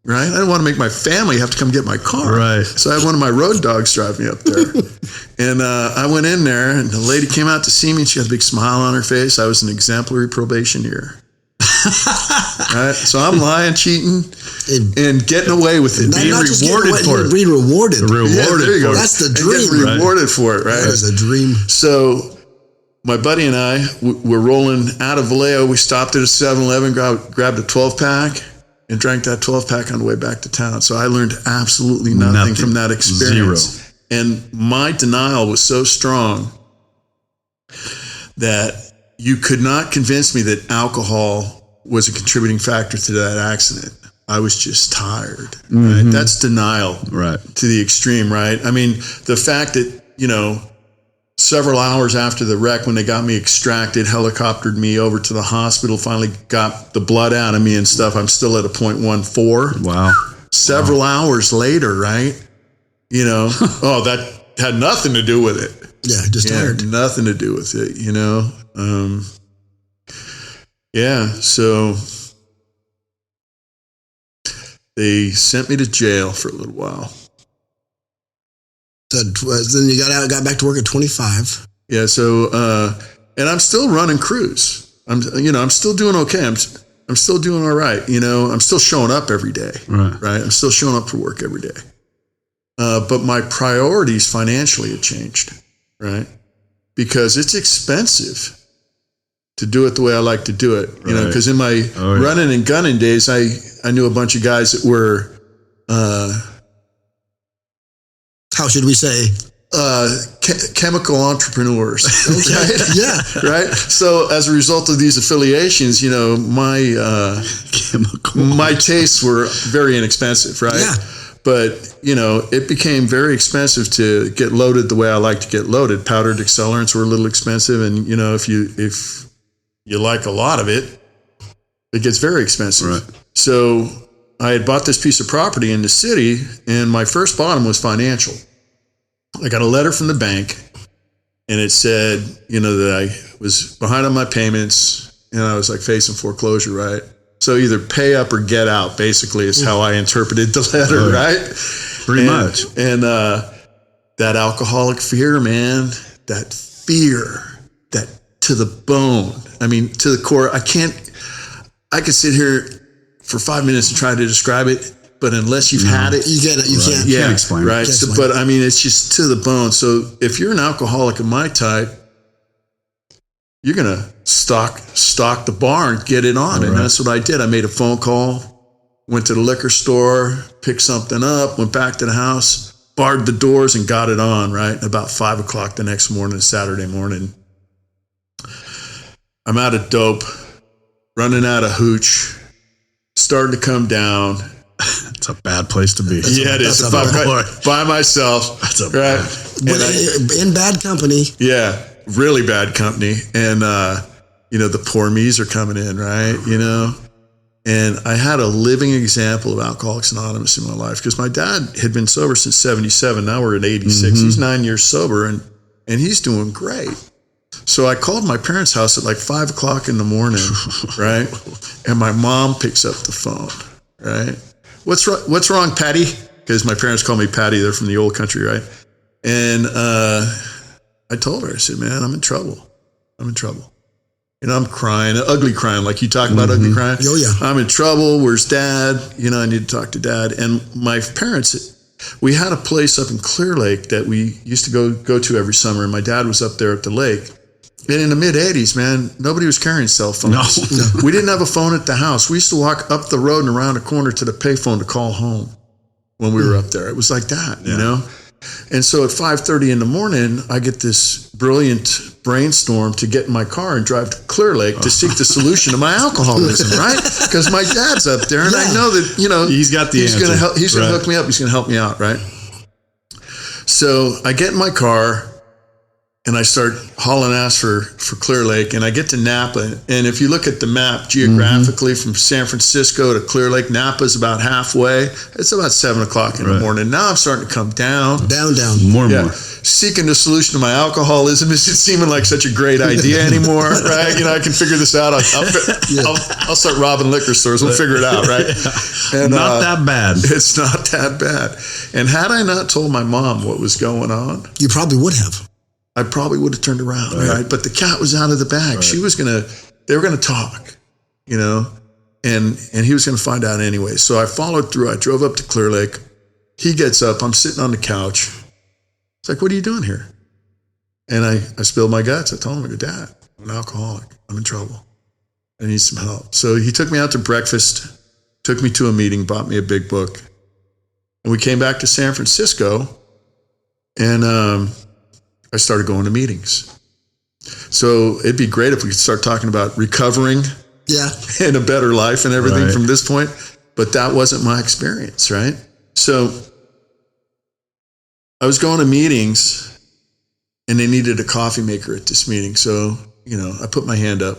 Right? I didn't want to make my family have to come get my car. Right. So I had one of my road dogs drive me up there. And I went in there, and the lady came out to see me, and she had a big smile on her face. I was an exemplary probationeer. Right? So I'm lying, cheating, and getting away with it. Being rewarded for it. Being rewarded. There you go. That's the dream. Getting rewarded for it, right? That's the dream. So my buddy and I were rolling out of Vallejo. We stopped at a 7-Eleven, grabbed a 12-pack, and drank that 12-pack on the way back to town. So I learned absolutely nothing from that experience. Zero. And my denial was so strong that you could not convince me that alcohol was a contributing factor to that accident. I was just tired. Right? That's denial to the extreme, right? I mean, the fact that, several hours after the wreck, when they got me extracted, helicoptered me over to the hospital, finally got the blood out of me and stuff, I'm still at a 0.14. Wow. Several hours later, right? That had nothing to do with it. Yeah, just tired. Nothing to do with it, so they sent me to jail for a little while. So then you got back to work at 25. Yeah. So, and I'm still running crews. I'm still doing okay. I'm still doing all right. I'm still showing up every day. Right. I'm still showing up for work every day. But my priorities financially have changed. Right. Because it's expensive to do it the way I like to do it. Because in my running and gunning days, I knew a bunch of guys that were, how should we say? Chemical entrepreneurs. Right? Yeah. Right. So as a result of these affiliations, my tastes were very inexpensive. Right. Yeah. But, it became very expensive to get loaded the way I like to get loaded. Powdered accelerants were a little expensive. And, if you like a lot of it, it gets very expensive. Right. So I had bought this piece of property in the city, and my first bottom was financial. I got a letter from the bank, and it said, that I was behind on my payments, and I was like facing foreclosure, right? So either pay up or get out, basically, is how I interpreted the letter, right? Pretty much. And that alcoholic fear, man, that fear, that to the bone. I mean, to the core. I could sit here for 5 minutes and try to describe it, but unless you've had it, you can't explain right? Can't So, but I mean, it's just to the bone. So if you're an alcoholic of my type, you're going to stock the bar and get it on. And that's what I did. I made a phone call, went to the liquor store, picked something up, went back to the house, barred the doors and got it on, right? About 5 o'clock the next morning, Saturday morning. I'm out of dope, running out of hooch, starting to come down. It's a bad place to be. Yeah, it is. If I'm by myself. That's a right. In bad company. Yeah, really bad company. And, the poor me's are coming in, right? And I had a living example of Alcoholics Anonymous in my life because my dad had been sober since 77. Now we're at 86. He's 9 years sober and he's doing great. So I called my parents' house at like 5 o'clock in the morning, right? And my mom picks up the phone, right? What's wrong, Patty? Because my parents call me Patty. They're from the old country, right? And I told her, I said, man, I'm in trouble. I'm crying, ugly crying, like you talk about ugly crying. Oh, yeah. I'm in trouble. Where's Dad? I need to talk to Dad. And my parents, we had a place up in Clear Lake that we used to go to every summer. And my dad was up there at the lake. And in the mid 80s, man, nobody was carrying cell phones. No. We didn't have a phone at the house. We used to walk up the road and around a corner to the payphone to call home when we were up there. It was like that, And so at 5:30 in the morning, I get this brilliant brainstorm to get in my car and drive to Clear Lake to seek the solution to my alcoholism, right? Because my dad's up there, and I know that he's got the answer. He's gonna hook me up. He's gonna help me out, right? So I get in my car and I start hauling ass for Clear Lake, and I get to Napa. And if you look at the map geographically from San Francisco to Clear Lake, Napa's about halfway. It's about 7 o'clock in the morning. Now I'm starting to come down. Down. More and more. Seeking the solution to my alcoholism isn't seeming like such a great idea anymore, right? I can figure this out. I'll start robbing liquor stores. We'll figure it out, right? And, not that bad. It's not that bad. And had I not told my mom what was going on, you probably would have. I probably would have turned around, right? But the cat was out of the bag. Right. They were going to talk, and he was going to find out anyway. So I followed through. I drove up to Clear Lake. He gets up. I'm sitting on the couch. It's like, what are you doing here? And I spilled my guts. I told him, I go, Dad, I'm an alcoholic. I'm in trouble. I need some help. So he took me out to breakfast, took me to a meeting, bought me a big book. And we came back to San Francisco, and I started going to meetings. So it'd be great if we could start talking about recovering and a better life and everything from this point. But that wasn't my experience, right? So I was going to meetings and they needed a coffee maker at this meeting. So, I put my hand up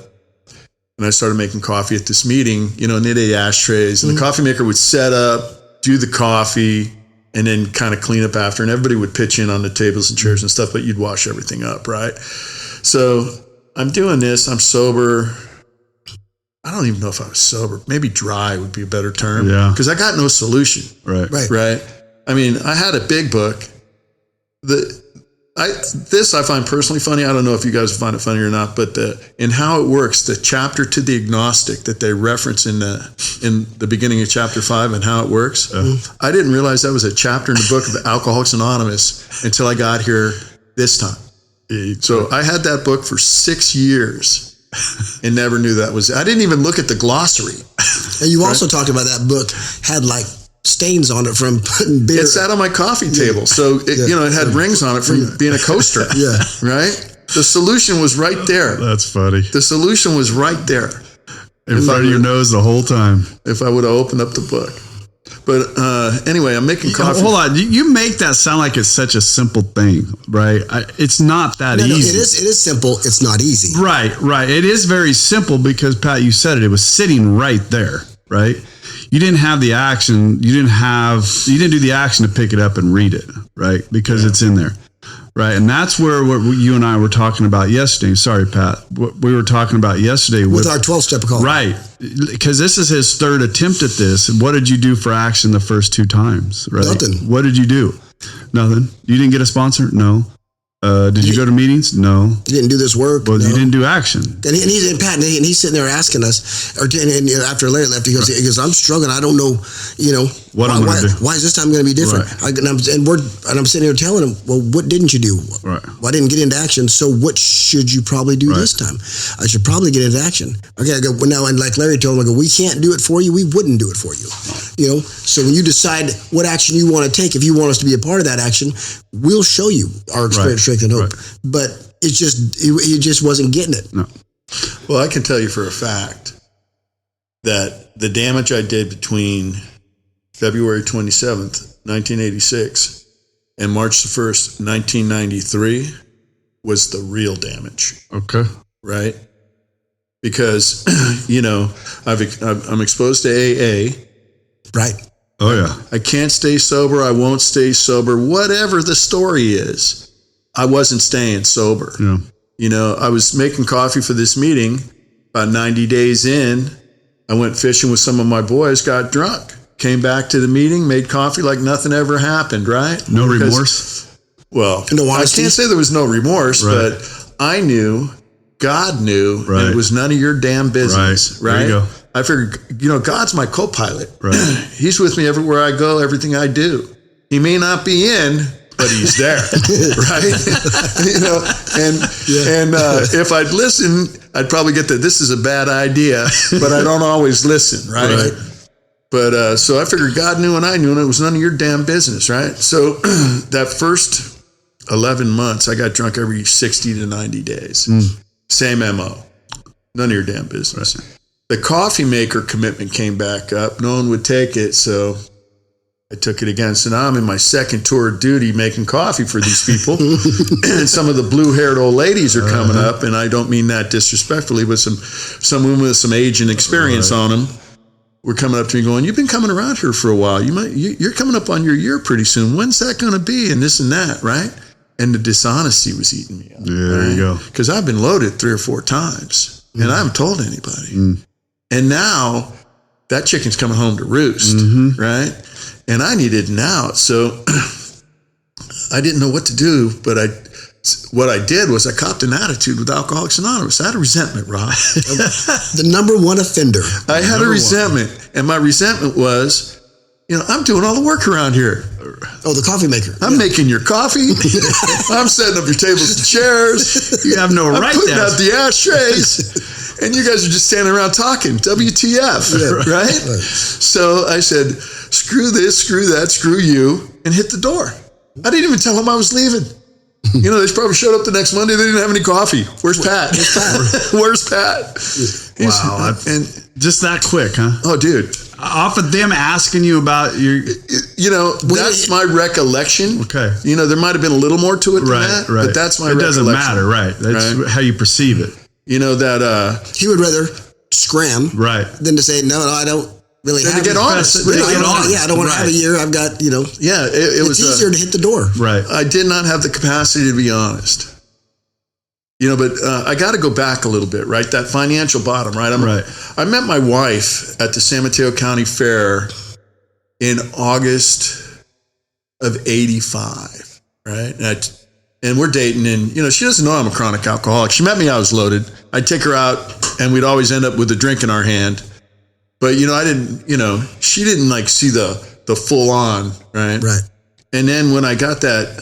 and I started making coffee at this meeting, and they had ashtrays and the coffee maker would set up, do the coffee, and then kind of clean up after, and everybody would pitch in on the tables and chairs and stuff, but you'd wash everything up, right? So I'm doing this, I'm sober. I don't even know if I was sober. Maybe dry would be a better term. Yeah. Because I got no solution. Right. I mean, I had a big book. This I find personally funny. I don't know if you guys find it funny or not, but in how it works, the chapter to the agnostic that they reference in the beginning of chapter 5 and how it works. I didn't realize that was a chapter in the book of Alcoholics Anonymous until I got here this time. So I had that book for 6 years and never knew that was. I didn't even look at the glossary. And you also talked about that book had like stains on it from putting beer. It sat on my coffee table. So, it had rings on it from being a coaster. Right? The solution was right there. That's funny. The solution was right there. In front of your nose the whole time. If I would have opened up the book. But anyway, I'm making coffee. Hold on. You make that sound like it's such a simple thing, right? It's not that easy. No, it is simple. It's not easy. Right. It is very simple because, Pat, you said it. It was sitting right there, right? You didn't have the action. You didn't do the action to pick it up and read it, right? Because it's in there, right? And that's where what you and I were talking about yesterday. Sorry, Pat. What we were talking about yesterday with our 12-step call, right? Because this is his third attempt at this. What did you do for action the first 2 times? Right? Nothing. What did you do? Nothing. You didn't get a sponsor? No. Did you go to meetings? No. You didn't do this work? Well, no. you didn't do action. And he's sitting there asking us, and after Larry left, he goes, I'm struggling. I don't know, what I'm going to do. Why is this time going to be different? Right. And I'm sitting here telling him, well, what didn't you do? Right. Well, I didn't get into action. So what should you probably do this time? I should probably get into action. Okay, I go, well, now, and like Larry told him, I go, we can't do it for you. We wouldn't do it for you. So when you decide what action you want to take, if you want us to be a part of that action, we'll show you our experience, strength, and hope. Right. But it's just, he just wasn't getting it. No. Well, I can tell you for a fact that the damage I did between February 27th, 1986 and March the 1st, 1993 was the real damage. Okay. Right? Because, I'm exposed to AA. Right. Oh, yeah. I can't stay sober. I won't stay sober. Whatever the story is, I wasn't staying sober. Yeah. I was making coffee for this meeting. About 90 days in, I went fishing with some of my boys, got drunk, came back to the meeting, made coffee like nothing ever happened, right? No remorse? Well, no I can't say there was no remorse, but I knew, God knew, and it was none of your damn business, right? There you go. I figured, God's my co-pilot. Right. He's with me everywhere I go, everything I do. He may not be in, but he's there, right? And if I'd listen, I'd probably get that this is a bad idea, but I don't always listen, right? But so I figured God knew and I knew, and it was none of your damn business, right? So that first 11 months, I got drunk every 60 to 90 days. Same MO. None of your damn business. Right. The coffee maker commitment came back up. No one would take it, so I took it again. So now I'm in my second tour of duty making coffee for these people. And some of the blue-haired old ladies are coming up, and I don't mean that disrespectfully, but some women with some age and experience on them were coming up to me going, you've been coming around here for a while. You're coming up on your year pretty soon. When's that going to be? And this and that, right? And the dishonesty was eating me up. Yeah, there you go. Because I've been loaded 3 or 4 times, and I haven't told anybody. And now that chicken's coming home to roost, right? And I needed an out. So I didn't know what to do, but what I did was I copped an attitude with Alcoholics Anonymous. I had a resentment, Rob. The number one offender. I had a resentment. And my resentment was, I'm doing all the work around here. Oh, the coffee maker. I'm making your coffee. I'm setting up your tables and chairs. You have no right I'm putting out the ashtrays. And you guys are just standing around talking. WTF, right? So I said, screw this, screw that, screw you, and hit the door. I didn't even tell them I was leaving. They probably showed up the next Monday. They didn't have any coffee. Where's Pat? Where's Pat? Wow. And just that quick, huh? Oh, dude. Off of them asking you about your... that's my recollection. Okay. There might have been a little more to it than that, but that's my recollection. It doesn't matter, right? That's how you perceive it. That... he would rather scram than to say, no, I don't really have to get honest. I don't want to have a year. I've got, Yeah, it was easier to hit the door. Right. I did not have the capacity to be honest. But I got to go back a little bit, right? That financial bottom, right? I met my wife at the San Mateo County Fair in August of 85, right? And we're dating, and, she doesn't know I'm a chronic alcoholic. She met me, I was loaded. I'd take her out, and we'd always end up with a drink in our hand. But, I didn't, she didn't, see the full on, right? Right. And then when I got that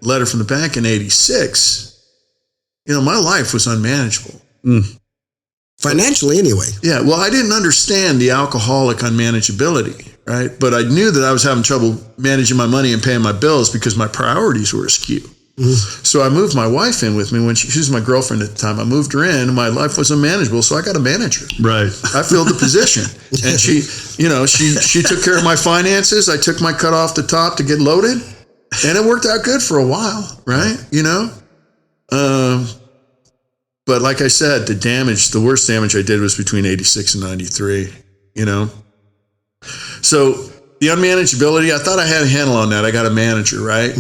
letter from the bank in 86, my life was unmanageable. Financially, anyway. Yeah, well, I didn't understand the alcoholic unmanageability, right? But I knew that I was having trouble managing my money and paying my bills because my priorities were askew. So I moved my wife in with me when she was my girlfriend at the time. I moved her in, and my life was unmanageable, so I got a manager. Right. I filled the position. And she took care of my finances. I took my cut off the top to get loaded. And it worked out good for a while, right? But like I said, the worst damage I did was between 86 and 93, So the unmanageability, I thought I had a handle on that. I got a manager, right?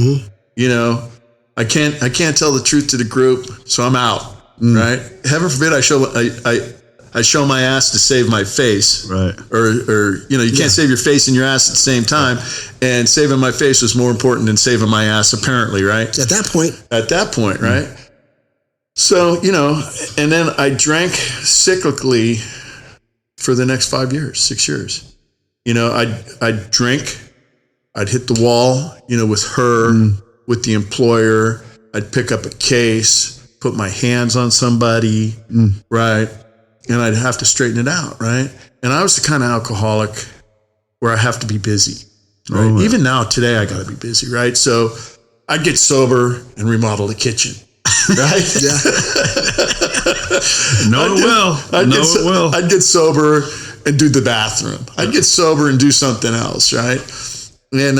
I can't tell the truth to the group, so I'm out, right? Heaven forbid I I show my ass to save my face. Right. Or you can't save your face and your ass at the same time. And saving my face was more important than saving my ass, apparently, right? At that point, right? So, and then I drank cyclically for the next 6 years. I'd drink, I'd hit the wall, with her, with the employer. I'd pick up a case, put my hands on somebody, right? And I'd have to straighten it out, right? And I was the kind of alcoholic where I have to be busy, right? Oh, Even now, today, I got to be busy, right? So I'd get sober and remodel the kitchen, right? yeah. It will. I'd get sober and do the bathroom. I'd get sober and do something else, right? And,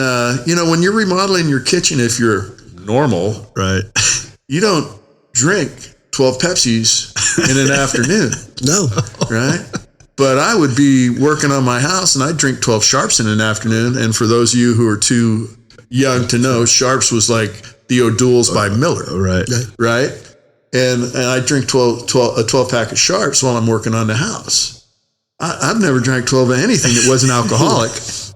when you're remodeling your kitchen, if you're normal, right, you don't drink 12 Pepsis in an afternoon. No. Right? But I would be working on my house and I'd drink 12 Sharps in an afternoon. And for those of you who are too young to know, Sharps was like the O'Doul's by Miller. Right. Right? And I drink a 12 pack of Sharps while I'm working on the house. I've never drank 12 of anything that wasn't alcoholic.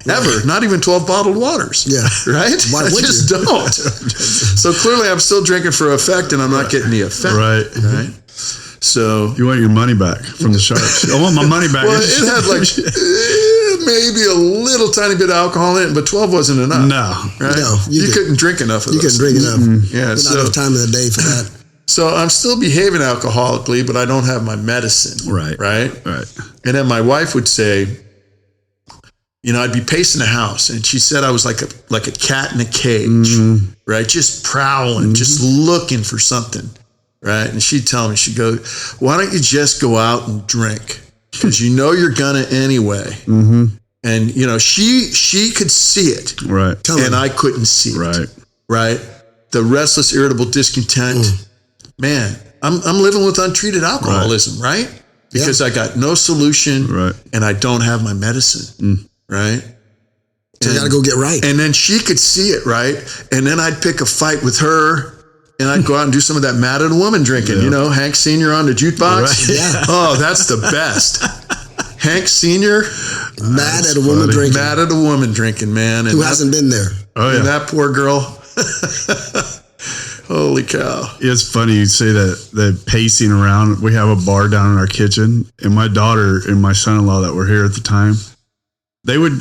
Ever. Not even 12 bottled waters. Yeah. Right? Why would I just don't. So clearly I'm still drinking for effect and I'm not getting the effect. Right. So you want your money back from the Sharps. I want my money back. Well, it had like maybe a little tiny bit of alcohol in it, but 12 wasn't enough. No. Right? No. You couldn't drink enough of You those. couldn't drink enough. Yeah. Not enough time of the day for that. So I'm still behaving alcoholically, but I don't have my medicine. Right. And then my wife would say, I'd be pacing the house, and she said I was like a cat in a cage, right? Just prowling, just looking for something, right? And she'd tell me, she'd go, why don't you just go out and drink? Because you're gonna anyway. And, she could see it. Right. And I couldn't see it. Right. The restless, irritable discontent. Man, I'm living with untreated alcoholism, right? Because I got no solution and I don't have my medicine, right? So you got to go get right. And then she could see it, right? And then I'd pick a fight with her and I'd go out and do some of that Mad at a Woman drinking, Hank Sr. on the jukebox. Right. Yeah. Oh, that's the best. Hank Sr. Mad at a woman drinking. Mad at a woman drinking, man. And who hasn't been there. Oh, yeah. And that poor girl. Holy cow. It's funny you say that, the pacing around. We have a bar down in our kitchen, and my daughter and my son-in-law that were here at the time, they would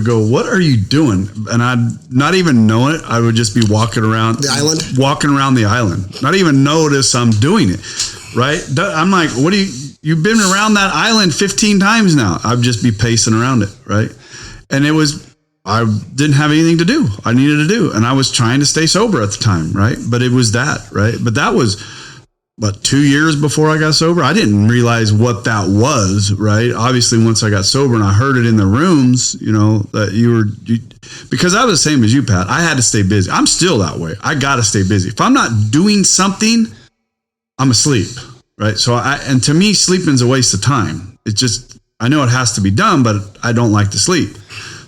go, what are you doing? And I'd not even know it. I would just be walking around the island, not even notice I'm doing it. Right. I'm like, you've been around that island 15 times now. I'd just be pacing around it. Right. And I didn't have anything to do. I needed to do. And I was trying to stay sober at the time. Right. But it was that. Right. But that was 2 years before I got sober. I didn't realize what that was. Right. Obviously, once I got sober and I heard it in the rooms, that because I was the same as you, Pat. I had to stay busy. I'm still that way. I got to stay busy. If I'm not doing something, I'm asleep. Right. So and to me, sleeping's a waste of time. It's just, I know it has to be done, but I don't like to sleep.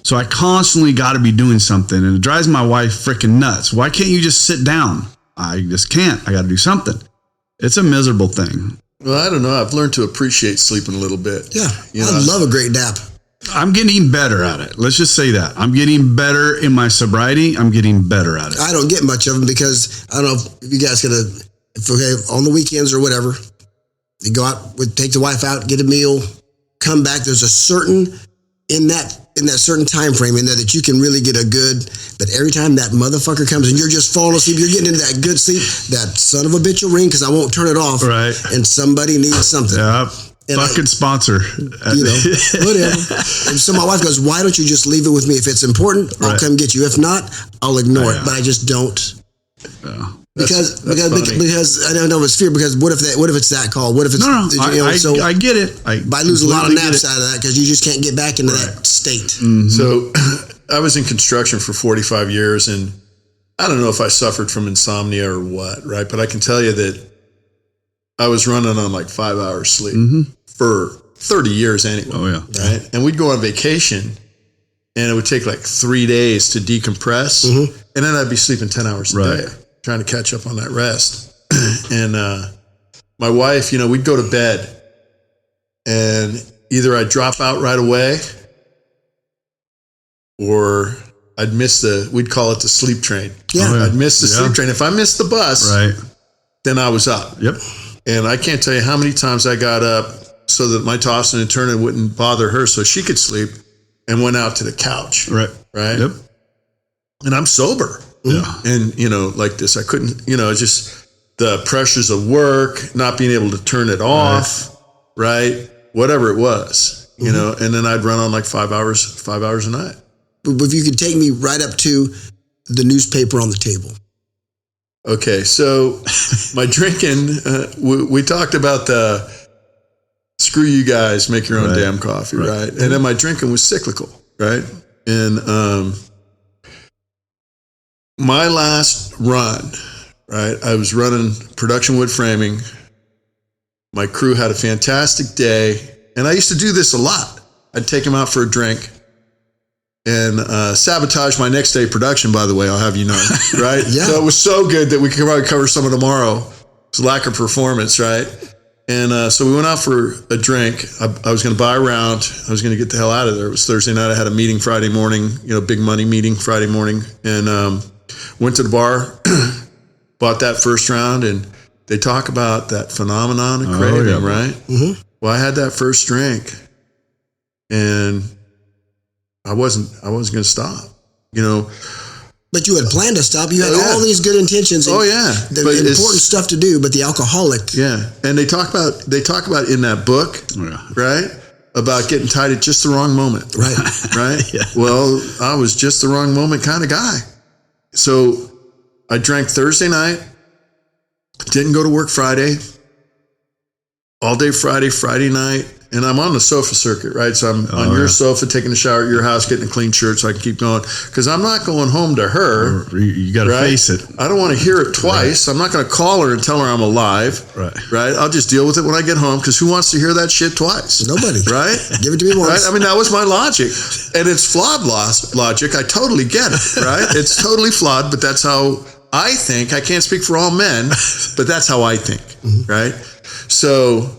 So I constantly got to be doing something, and it drives my wife freaking nuts. Why can't you just sit down? I just can't. I got to do something. It's a miserable thing. Well, I don't know. I've learned to appreciate sleeping a little bit. Yeah. I love a great nap. I'm getting better at it. Let's just say that. I'm getting better in my sobriety. I'm getting better at it. I don't get much of them because I don't know if you guys on the weekends or whatever, you go out, take the wife out, get a meal, come back. There's a certain, in that certain time frame in there that you can really get a good, but every time that motherfucker comes and you're just falling asleep, you're getting into that good sleep, that son of a bitch will ring because I won't turn it off. Right. And somebody needs something. Yeah. Fucking sponsor. Whatever. And so my wife goes, why don't you just leave it with me? If it's important, I'll come get you. If not, I'll ignore it. But I just don't. Yeah. Because I don't know if it's fear. Because what if it's that call? What if it's I get it. I lose a lot of naps out of that because you just can't get back into that state. Mm-hmm. So I was in construction for 45 years, and I don't know if I suffered from insomnia or what, right? But I can tell you that I was running on like 5 hours sleep for 30 years anyway. Oh yeah, right. And we'd go on vacation, and it would take like 3 days to decompress, and then I'd be sleeping 10 hours a day, trying to catch up on that rest. And my wife, we'd go to bed and either I'd drop out right away or I'd miss we'd call it the sleep train. Yeah. I'd miss the sleep train. If I missed the bus, then I was up. Yep. And I can't tell you how many times I got up so that my tossing and turning wouldn't bother her so she could sleep and went out to the couch. Right. Yep. And I'm sober. Yeah. And, like this, I couldn't, just the pressures of work, not being able to turn it off, right? Whatever it was, and then I'd run on like 5 hours a night. But if you could take me right up to the newspaper on the table. Okay. So my drinking, we talked about the screw you guys, make your own damn coffee. Right. And then my drinking was cyclical. Right. And, my last run, right, I was running production wood framing. My crew had a fantastic day. And I used to do this a lot. I'd take them out for a drink and sabotage my next day production, by the way, I'll have you know, right? Yeah. So it was so good that we could probably cover some of tomorrow. It was lack of performance, right? And so we went out for a drink. I was going to buy a round. I was going to get the hell out of there. It was Thursday night. I had a meeting Friday morning, big money meeting Friday morning. And went to the bar, bought that first round, and they talk about that phenomenon of craving, right? Mm-hmm. Well, I had that first drink, and I wasn't going to stop, But you had planned to stop. You had all these good intentions. And the important stuff to do, but the alcoholic. Yeah, and they talk about in that book, right, about getting tied at just the wrong moment, right. Yeah. Well, I was just the wrong moment kind of guy. So I drank Thursday night, didn't go to work Friday, all day Friday night, and I'm on the sofa circuit, right? So I'm on your sofa, taking a shower at your house, getting a clean shirt so I can keep going. Because I'm not going home to her. You got to face it. I don't want to hear it twice. I'm not going to call her and tell her I'm alive. Right? I'll just deal with it when I get home, because who wants to hear that shit twice? Nobody. Right? Give it to me once. Right? I mean, that was my logic. And it's flawed logic. I totally get it, right? It's totally flawed, but that's how I think. I can't speak for all men, but that's how I think, right? So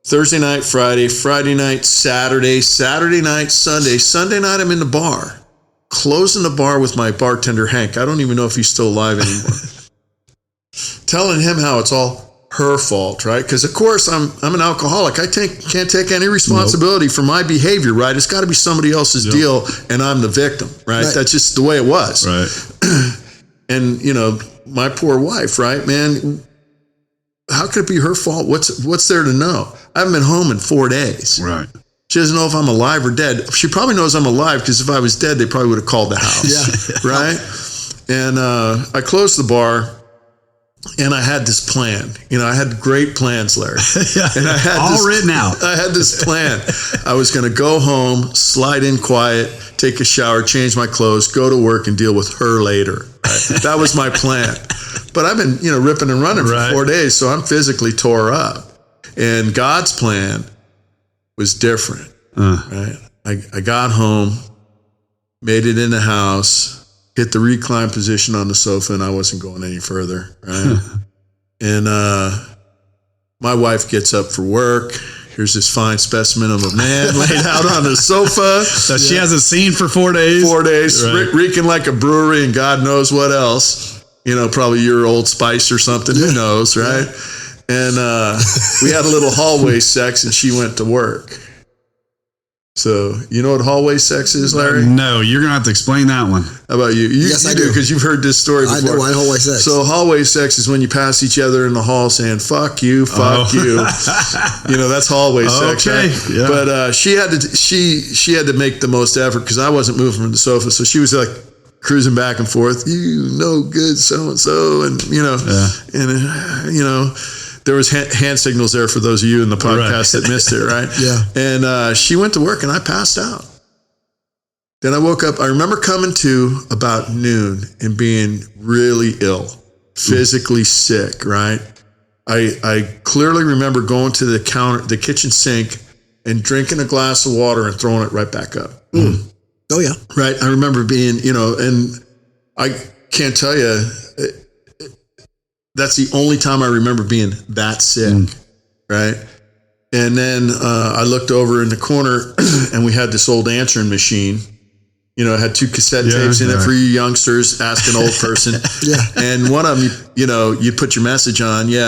Thursday night, Friday night, Saturday night, Sunday night, I'm in the bar, closing the bar with my bartender, Hank. I don't even know if he's still alive anymore. Telling him how it's all her fault, right? Because of course I'm an alcoholic. I can't take any responsibility for my behavior, right? It's got to be somebody else's deal, and I'm the victim, right? That's just the way it was. Right. And my poor wife, right, man? How could it be her fault? What's there to know? I haven't been home in 4 days. Right. She doesn't know if I'm alive or dead. She probably knows I'm alive, because if I was dead, they probably would have called the house. Right? And I closed the bar, and I had this plan. I had great plans, Larry. And I had written out. I had this plan. I was going to go home, slide in quiet, take a shower, change my clothes, go to work, and deal with her later. Right? That was my plan. But I've been, ripping and running for 4 days, so I'm physically tore up. And God's plan was different, right? I got home, made it in the house, hit the recline position on the sofa, and I wasn't going any further, right? And my wife gets up for work. Here's this fine specimen of a man laid out on the sofa that she hasn't seen for 4 days. 4 days, reeking like a brewery and God knows what else. Probably your Old Spice or something. Who knows, right? And we had a little hallway sex, and she went to work. So, you know what hallway sex is, Larry? No, you're going to have to explain that one. How about you? Yes, I do. Because you've heard this story before. I know why hallway sex. So hallway sex is when you pass each other in the hall saying, fuck you, fuck you. That's hallway sex, right? Yeah. But she had to make the most effort, because I wasn't moving from the sofa. So she was like cruising back and forth, no good so-and-so. And, there was hand signals there for those of you in the podcast that missed it, right? Yeah. And she went to work, and I passed out. Then I woke up. I remember coming to about noon and being really ill, physically sick, right? I clearly remember going to the kitchen sink, and drinking a glass of water and throwing it right back up. Oh, yeah. Right. I remember being, and I can't tell you, that's the only time I remember being that sick, right? And then I looked over in the corner and we had this old answering machine. You know, it had 2 cassette tapes in it for you youngsters, ask an old person. And one of them, you put your message on. You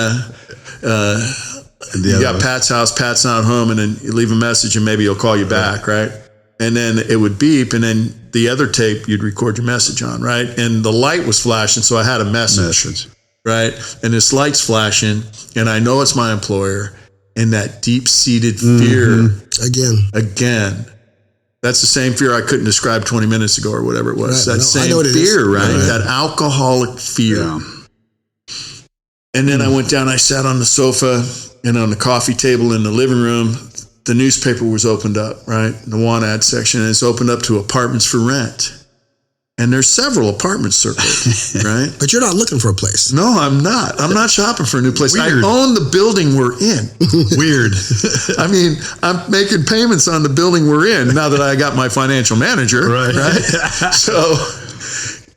got Pat's house, Pat's not home, and then you leave a message and maybe he'll call you back, right? And then it would beep, and then the other tape you'd record your message on, right? And the light was flashing, so I had a message. Right? And this light's flashing, and I know it's my employer, and that deep-seated fear again. That's the same fear I couldn't describe 20 minutes ago or whatever it was. That same fear, right? That alcoholic fear. Yeah. And then I went down, I sat on the sofa and on the coffee table in the living room. The newspaper was opened up, right? The want ad section, and it's opened up to apartments for rent. And there's several apartments circled, right? But you're not looking for a place. No, I'm not. I'm not shopping for a new place. Weird. I own the building we're in. Weird. I mean, I'm making payments on the building we're in now that I got my financial manager, right? So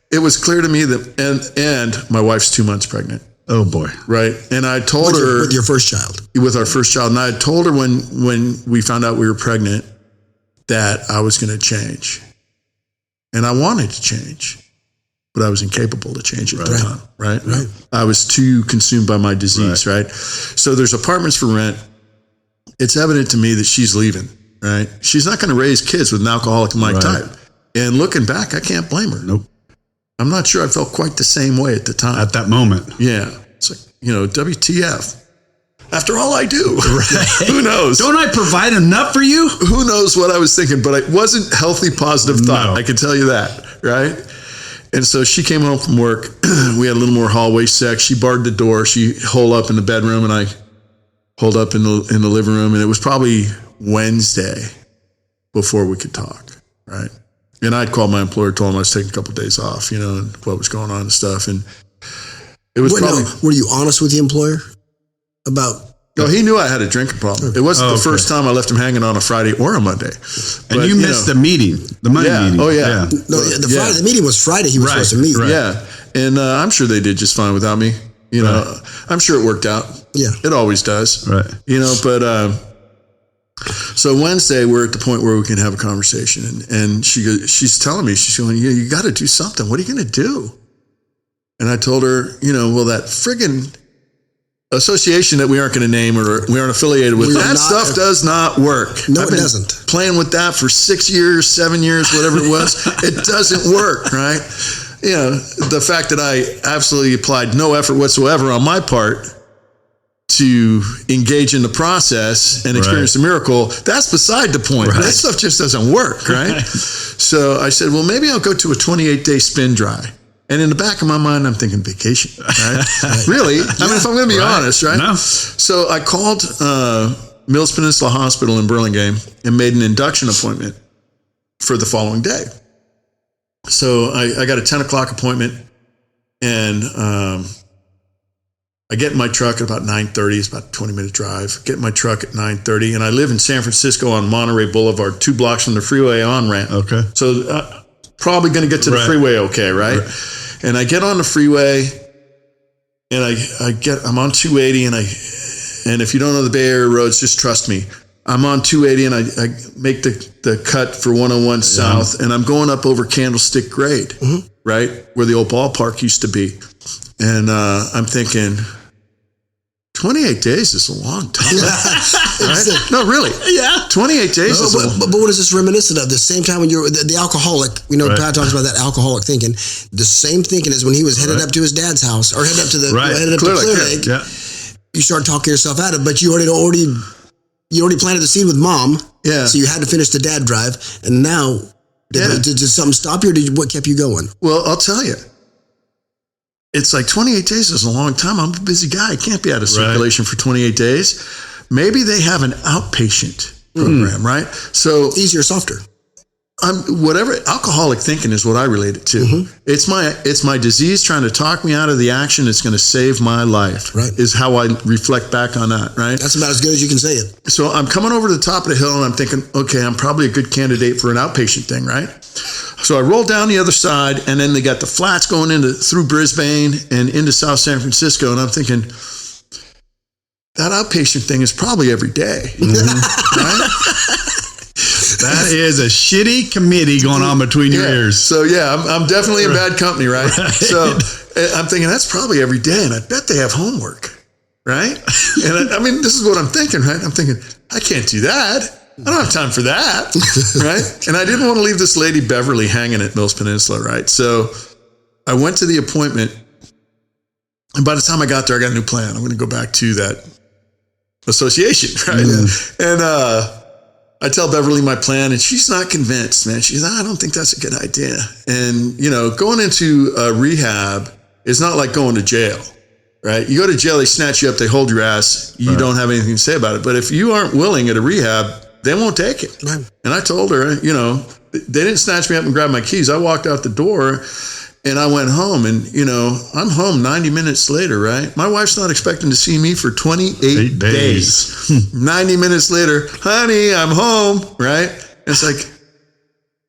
it was clear to me that, and my wife's 2 months pregnant. Oh boy. Right. And I told her. With your first child. With our first child. And I told her when we found out we were pregnant that I was going to change. And I wanted to change, but I was incapable to change at the time, right? I was too consumed by my disease, right? So there's apartments for rent. It's evident to me that she's leaving, right? She's not going to raise kids with an alcoholic like type. And looking back, I can't blame her. Nope. I'm not sure I felt quite the same way at the time. At that moment. Yeah. It's like, WTF. After all I do, who knows? Don't I provide enough for you? Who knows what I was thinking, but it wasn't healthy, positive thought. I can tell you that, right? And so she came home from work. We had a little more hallway sex. She barred the door. She holed up in the bedroom, and I holed up in the living room. And it was probably Wednesday before we could talk, right? And I'd called my employer, told him I was taking a couple of days off, and what was going on and stuff. And it was were you honest with the employer about? No, he knew I had a drinking problem. It wasn't the first time I left him hanging on a Friday or a Monday. And you missed the meeting, the Monday meeting. Oh, yeah. No, the meeting was Friday. He was supposed to meet. Right. Yeah. And I'm sure they did just fine without me. I'm sure it worked out. Yeah. It always does. Right. But so Wednesday, we're at the point where we can have a conversation. And she's telling me, she's going, you got to do something. What are you going to do? And I told her, well, that friggin' association that we aren't going to name or we aren't affiliated with, that stuff does not work. No, it doesn't. Playing with that for 6 years, 7 years, whatever it was, it doesn't work, right? The fact that I absolutely applied no effort whatsoever on my part to engage in the process and experience the miracle, that's beside the point. That stuff just doesn't work, right? So I said, well, maybe I'll go to a 28-day spin dry. And in the back of my mind, I'm thinking vacation, right? Really? I mean, if I'm going to be honest, right? No. So I called Mills Peninsula Hospital in Burlingame and made an induction appointment for the following day. So I got a 10 o'clock appointment, and I get in my truck at about 9:30. It's about a 20-minute drive. Get in my truck at 9:30, and I live in San Francisco on Monterey Boulevard, 2 blocks from the freeway on-ramp. Okay. So probably going to get to the freeway okay, right? And I get on the freeway, and I'm on 280, and if you don't know the Bay Area roads, just trust me. I'm on 280, and I make the cut for 101 South, and I'm going up over Candlestick Grade, right, where the old ballpark used to be. And I'm thinking, 28 days is a long time. Right? No, really. Yeah. 28 days is but what is this reminiscent of? The same time when you're the alcoholic, Pat talks about that alcoholic thinking. The same thinking as when he was headed up to his dad's house or headed up to Clear Lake. Yeah. You start talking yourself out of it, but you already planted the seed with mom. Yeah. So you had to finish the dad drive. And now, did something stop you, or what kept you going? Well, I'll tell you. It's like 28 days is a long time. I'm a busy guy. I can't be out of circulation for 28 days. Maybe they have an outpatient program, right? So easier, softer. Whatever alcoholic thinking is what I relate it to. It's my disease trying to talk me out of the action that's going to save my life. Right. Is how I reflect back on that. Right. That's about as good as you can say it. So I'm coming over to the top of the hill and I'm thinking, okay, I'm probably a good candidate for an outpatient thing, right? So I rolled down the other side, and then they got the flats going through Brisbane and into South San Francisco. And I'm thinking, that outpatient thing is probably every day. Right? That is a shitty committee going on between your ears. So yeah, I'm definitely in bad company, right? So I'm thinking that's probably every day, and I bet they have homework, right? And I mean, this is what I'm thinking, right? I'm thinking, I can't do that. I don't have time for that, right? And I didn't want to leave this lady Beverly hanging at Mills Peninsula, right? So I went to the appointment, and by the time I got there, I got a new plan. I'm going to go back to that association, right? And I tell Beverly my plan, and she's not convinced, man. She's, I don't think that's a good idea. And, you know, going into rehab is not like going to jail, right? You go to jail, they snatch you up, they hold your ass. You don't have anything to say about it. But if you aren't willing at a rehab, they won't take it. Right. And I told her, you know, they didn't snatch me up and grab my keys. I walked out the door and I went home, and, you know, I'm home 90 minutes later, right? My wife's not expecting to see me for 28 days. 90 minutes later, honey, I'm home, right? And it's like,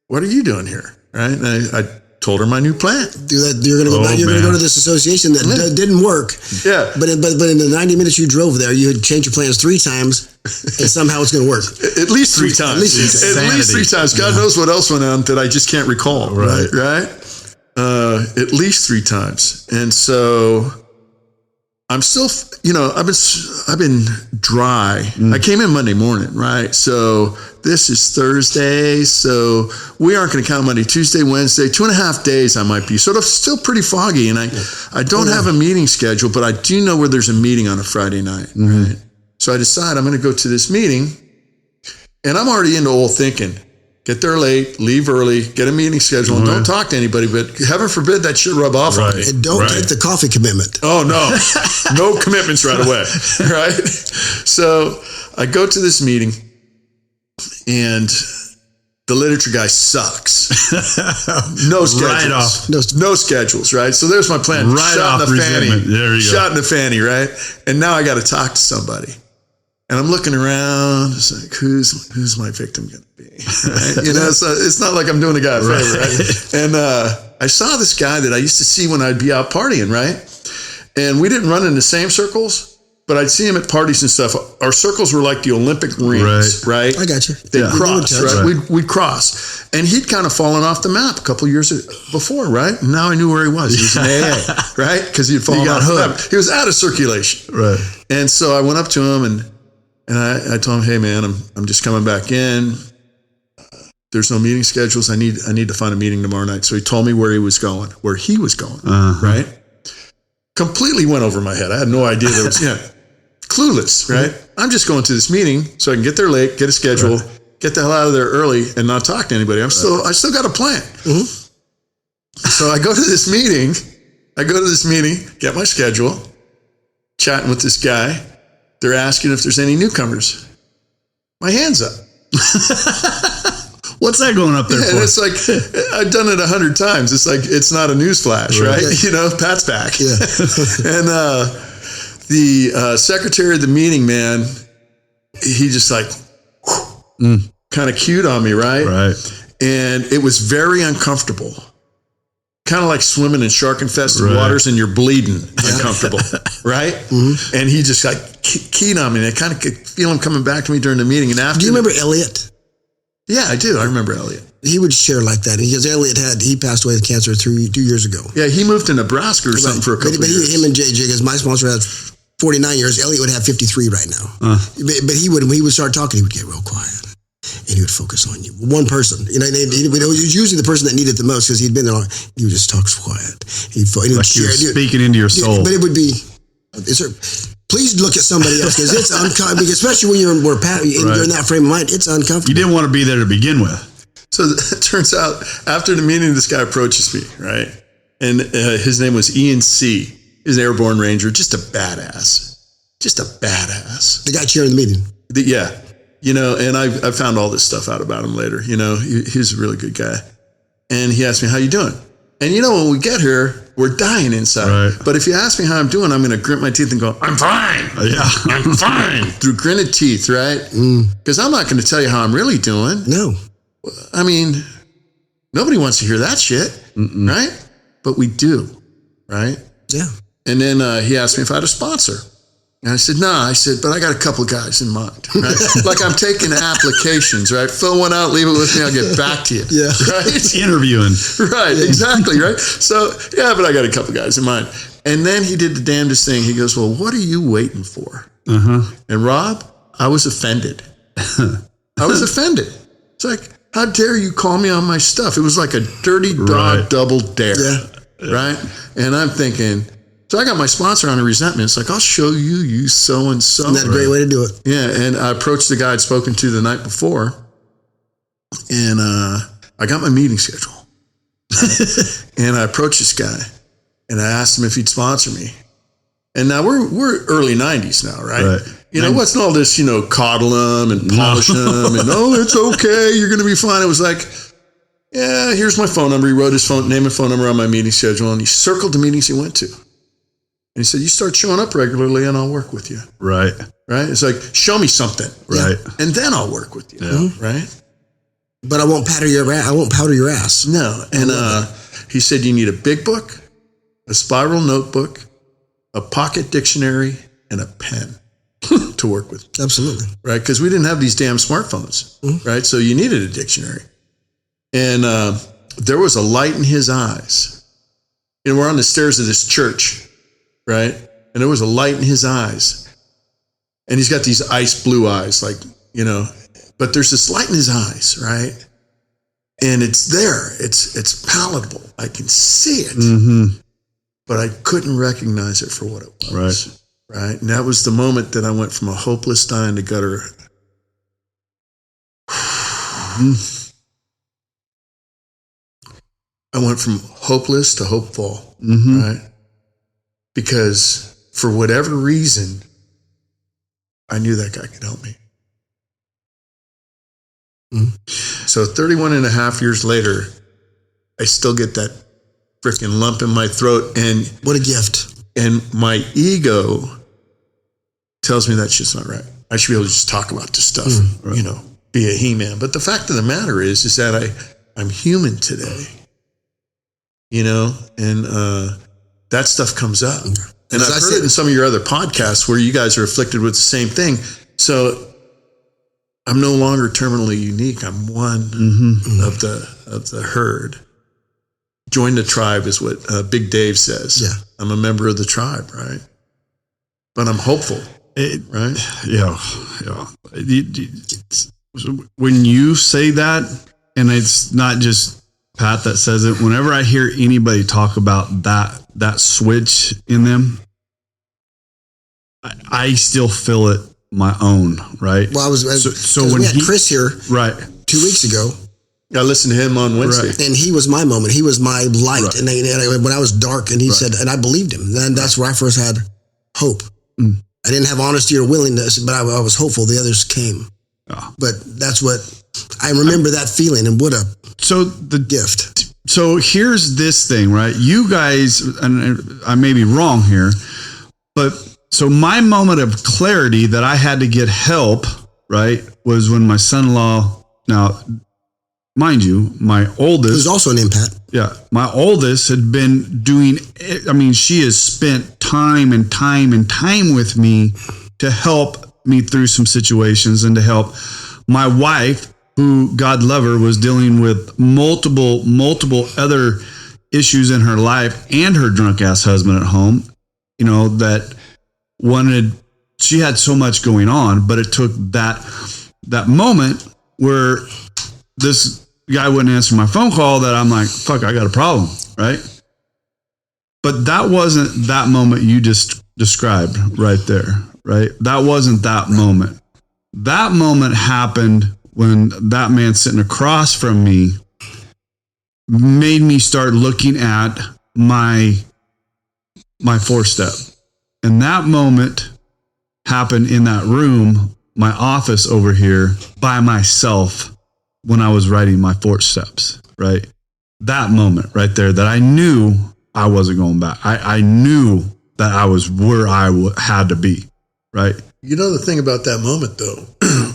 what are you doing here, right? And I told her my new plan. Do that. You're going to go back. You're going to go to this association that didn't work. Yeah. But in the 90 minutes you drove there, you had changed your plans 3 times, and somehow it's going to work. At least 3 times. At least 3 times. God knows what else went on that I just can't recall. Right. At least 3 times. And so I'm still, you know, I've been dry. I came in Monday morning, right? So this is Thursday. So we aren't going to count Monday, Tuesday, Wednesday, 2.5 days I might be. Sort of still pretty foggy. And I don't have a meeting schedule, but I do know where there's a meeting on a Friday night, right? So I decide I'm going to go to this meeting, and I'm already into old thinking. Get there late, leave early, get a meeting schedule, and don't talk to anybody, but heaven forbid that shit rub off on me. And don't take the coffee commitment. Oh, no. No commitments right away, right? So I go to this meeting, and the literature guy sucks. No schedules. Right off. No schedules, right? So there's my plan. Right Shot off in the fanny. There you go. Shot in the fanny, right? And now I got to talk to somebody. And I'm looking around, it's like, who's my victim going to be? Right? You know, so it's not like I'm doing a guy a favor, right? And I saw this guy that I used to see when I'd be out partying, right? And we didn't run in the same circles, but I'd see him at parties and stuff. Our circles were like the Olympic rings, right? I got you. They'd cross, right? We'd cross. And he'd kind of fallen off the map a couple of years before, right? And now I knew where he was. He was in AA, right? Because he'd fallen off the map. He was out of circulation. Right. And so I went up to him and I told him, hey man, I'm just coming back in. There's no meeting schedules. I need to find a meeting tomorrow night. So he told me where he was going, right? Completely went over my head. I had no idea there was, clueless, right? I'm just going to this meeting so I can get there late, get a schedule, get the hell out of there early, and not talk to anybody. I still got a plan. So I go to this meeting, get my schedule, chatting with this guy. They're asking if there's any newcomers. My hand's up. What's that going up there for? And it's like, I've done it 100 times. It's like, it's not a newsflash, right? You know, Pat's back. Yeah. And the secretary of the meeting, man, he just like, kind of cued on me, right? Right. And it was very uncomfortable. Kind of like swimming in shark-infested waters and you're bleeding uncomfortable, right? And he just like keyed on me, and I kind of could feel him coming back to me during the meeting. And after, do you remember Elliot? Yeah, I do. I remember Elliot. He would share like that. Because Elliot he passed away with cancer 2 years ago. Yeah, he moved to Nebraska or something for a couple of years. Him and JJ, because my sponsor had 49 years, Elliot would have 53 right now. But when he would start talking, he would get real quiet. And he would focus on you. One person. You know, he was usually the person that needed the most because he'd been there long. He would just talk quiet. He would like share, he was speaking into your soul. But it would be, please look at somebody else because it's uncomfortable. Especially when you're in that frame of mind, it's uncomfortable. You didn't want to be there to begin with. So it turns out after the meeting, this guy approaches me, right? And his name was Ian C. He's an airborne ranger, just a badass. The guy chairing the meeting. Yeah. You know, and I found all this stuff out about him later. You know, he's a really good guy. And he asked me, how you doing? And you know, when we get here, we're dying inside. Right. But if you ask me how I'm doing, I'm going to grit my teeth and go, I'm fine. Yeah, I'm fine. Through gritted teeth, right? Because I'm not going to tell you how I'm really doing. No. I mean, Nobody wants to hear that shit, right? But we do, right? Yeah. And then he asked me if I had a sponsor. And I said, nah. I said, but I got a couple of guys in mind, right? Like I'm taking applications, right? Fill one out, leave it with me, I'll get back to you. Yeah. Right? Interviewing. Right, exactly, right? So, yeah, but I got a couple of guys in mind. And then he did the damnedest thing. He goes, well, what are you waiting for? And Rob, I was offended. I was offended. It's like, how dare you call me on my stuff? It was like a dirty dog double dare, right? And I'm thinking, so I got my sponsor on a resentment. It's like, I'll show you, you so-and-so. Isn't that a great way to do it? Yeah, and I approached the guy I'd spoken to the night before, and I got my meeting schedule. And I approached this guy, and I asked him if he'd sponsor me. And now we're early 90s now, right? You know, what's all this, you know, coddle them and polish them and, oh, it's okay, you're going to be fine. It was like, yeah, here's my phone number. He wrote his name and phone number on my meeting schedule, and he circled the meetings he went to. And he said, you start showing up regularly and I'll work with you. Right? It's like, show me something. Right. And then I'll work with you. Yeah. Right? But I won't powder your ass. No. And he said, you need a big book, a spiral notebook, a pocket dictionary, and a pen to work with. Absolutely. Right? Because we didn't have these damn smartphones. Right? So you needed a dictionary. And there was a light in his eyes. And we're on the stairs of this church. Right? And there was a light in his eyes. And he's got these ice blue eyes, like, you know, but there's this light in his eyes, right? And it's there. It's palatable. I can see it. But I couldn't recognize it for what it was. Right? And that was the moment that I went from a hopeless, dying to gutter. I went from hopeless to hopeful. Right? Because for whatever reason, I knew that guy could help me. So 31 and a half years later, I still get that freaking lump in my throat. And what a gift. And my ego tells me that shit's not right. I should be able to just talk about this stuff, you know, be a he-man. But the fact of the matter is that I'm human today, you know, and that stuff comes up. And I've heard it in some of your other podcasts where you guys are afflicted with the same thing. So I'm no longer terminally unique. I'm one of the herd. Join the tribe is what Big Dave says. Yeah. I'm a member of the tribe, right? But I'm hopeful, right? Yeah. When you say that, and it's not just Pat that says it, whenever I hear anybody talk about that switch in them, I still feel it my own, right? Well, so when we had Chris here 2 weeks ago. I listened to him on Wednesday. And he was my moment. He was my light. And when I was dark, and he said, and I believed him. Then that's where I first had hope. I didn't have honesty or willingness, but I was hopeful. The others came. But that's what I remember, that feeling, and what a gift. So here's this thing, right? You guys, and I may be wrong here, but so my moment of clarity that I had to get help, right, was when my son-in-law, now, mind you, my oldest, who's also an empath. Yeah, my oldest had been doing, she has spent time and time with me to help me through some situations and to help my wife, who, God love her, was dealing with multiple other issues in her life, and her drunk ass husband at home, you know, that she had so much going on, but it took that moment where this guy wouldn't answer my phone call that I'm like, fuck, I got a problem, right? But that wasn't that moment you just described right there, right? That wasn't that moment. That moment happened when that man sitting across from me made me start looking at my 4-step. And that moment happened in that room, my office over here, by myself, when I was writing my 4 steps, right? That moment right there, that I knew I wasn't going back. I knew that I was where I had to be, right? You know, the thing about that moment, though,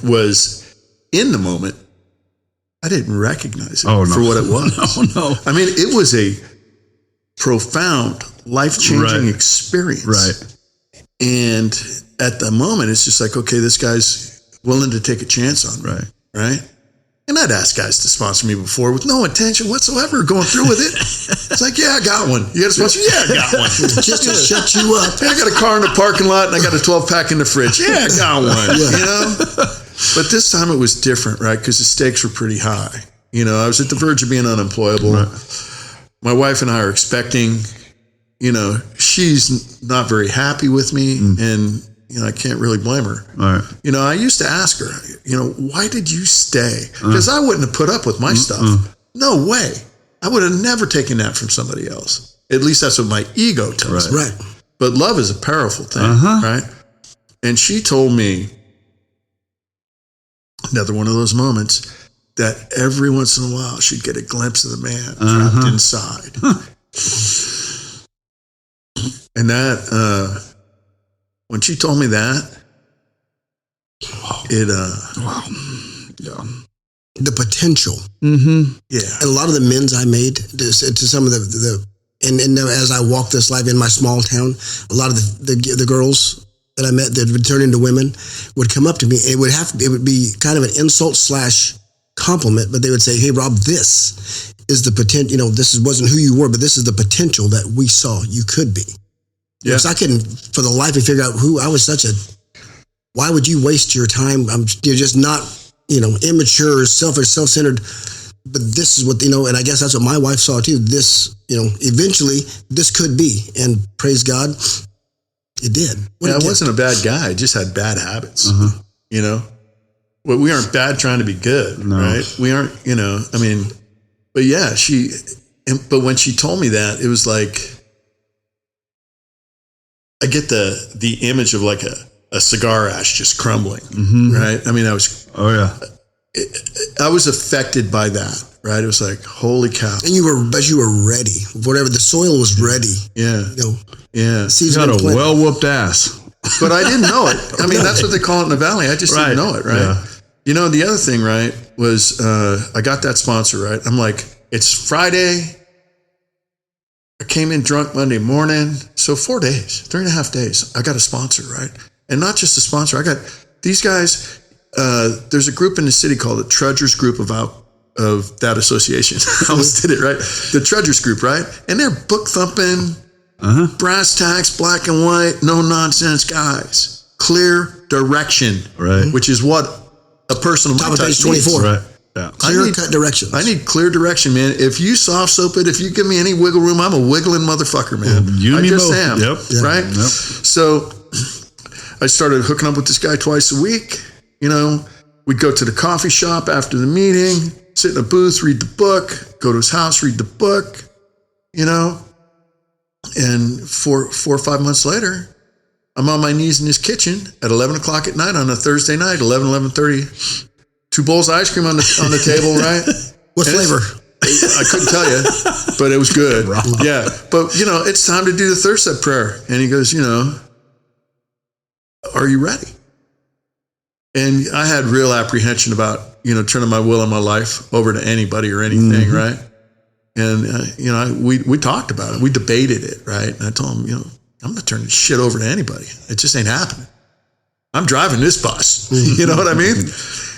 was in the moment, I didn't recognize it for what it was. No. I mean, it was a profound, life-changing experience. Right. And at the moment, it's just like, okay, this guy's willing to take a chance on me. Right. And I'd asked guys to sponsor me before with no intention whatsoever going through with it. It's like, yeah, I got one. You got a sponsor? Yeah, I got one. Just to shut you up. I got a car in the parking lot and I got a 12-pack in the fridge. Yeah, I got one. You know? But this time it was different, right? Because the stakes were pretty high. You know, I was at the verge of being unemployable. Right. My wife and I are expecting, you know, she's not very happy with me and, you know, I can't really blame her. Right. You know, I used to ask her, you know, why did you stay? Because I wouldn't have put up with my stuff. No way. I would have never taken that from somebody else. At least that's what my ego tells me. Right. But love is a powerful thing, right? And she told me, another one of those moments, that every once in a while she'd get a glimpse of the man trapped inside. And that, when she told me that, the potential. Yeah. And a lot of the amends I made to some of and as I walked this life in my small town, a lot of the girls that I met that would turn into women would come up to me. It would be kind of an insult / compliment, but they would say, "Hey, Rob, this is the potential. You know, wasn't who you were, but this is the potential that we saw you could be." Yeah. Because I couldn't, for the life, figure out who I was. Why would you waste your time? You're just not, you know, immature, selfish, self-centered. But this is what, you know, and I guess that's what my wife saw too. This, you know, eventually this could be, and praise God, it did. I wasn't a bad guy. I just had bad habits, you know. Well, we aren't bad trying to be good, right? We aren't, you know, I mean, but yeah, but when she told me that, it was like, I get the image of like a cigar ash just crumbling, right? I mean, I was affected by that, right? It was like, holy cow. And you were ready. Whatever, the soil was ready. Yeah. You know, yeah. You got a well-whooped ass. But I didn't know it. I mean, that's what they call it in the Valley. I just didn't know it, right? Yeah. You know, the other thing, right, was I got that sponsor, right? I'm like, it's Friday. I came in drunk Monday morning. So 4 days, 3.5 days, I got a sponsor, right? And not just a sponsor. I got these guys. There's a group in the city called the Trudgers Group of that association. I almost did it, right? The Trudgers Group, right? And they're book thumping, brass tacks, black and white, no nonsense guys. Clear direction, right? Which is what a person of my type needs. 24. Right. Yeah. Clear-cut directions. I need clear direction, man. If you soft soap it, if you give me any wiggle room, I'm a wiggling motherfucker, man. I just am. Yep. Right? Yep. So I started hooking up with this guy twice a week. You know, we'd go to the coffee shop after the meeting, sit in a booth, read the book, go to his house, read the book, you know. And 4 or 5 months later, I'm on my knees in his kitchen at 11 o'clock at night on a Thursday night, 11:30. 2 bowls of ice cream on the table, right? What flavor? I couldn't tell you, but it was good. Yeah. But, you know, it's time to do the third step prayer. And he goes, you know, are you ready? And I had real apprehension about, you know, turning my will and my life over to anybody or anything, right? And, you know, we talked about it. We debated it, right? And I told him, you know, I'm not turning shit over to anybody. It just ain't happening. I'm driving this bus. You know what I mean?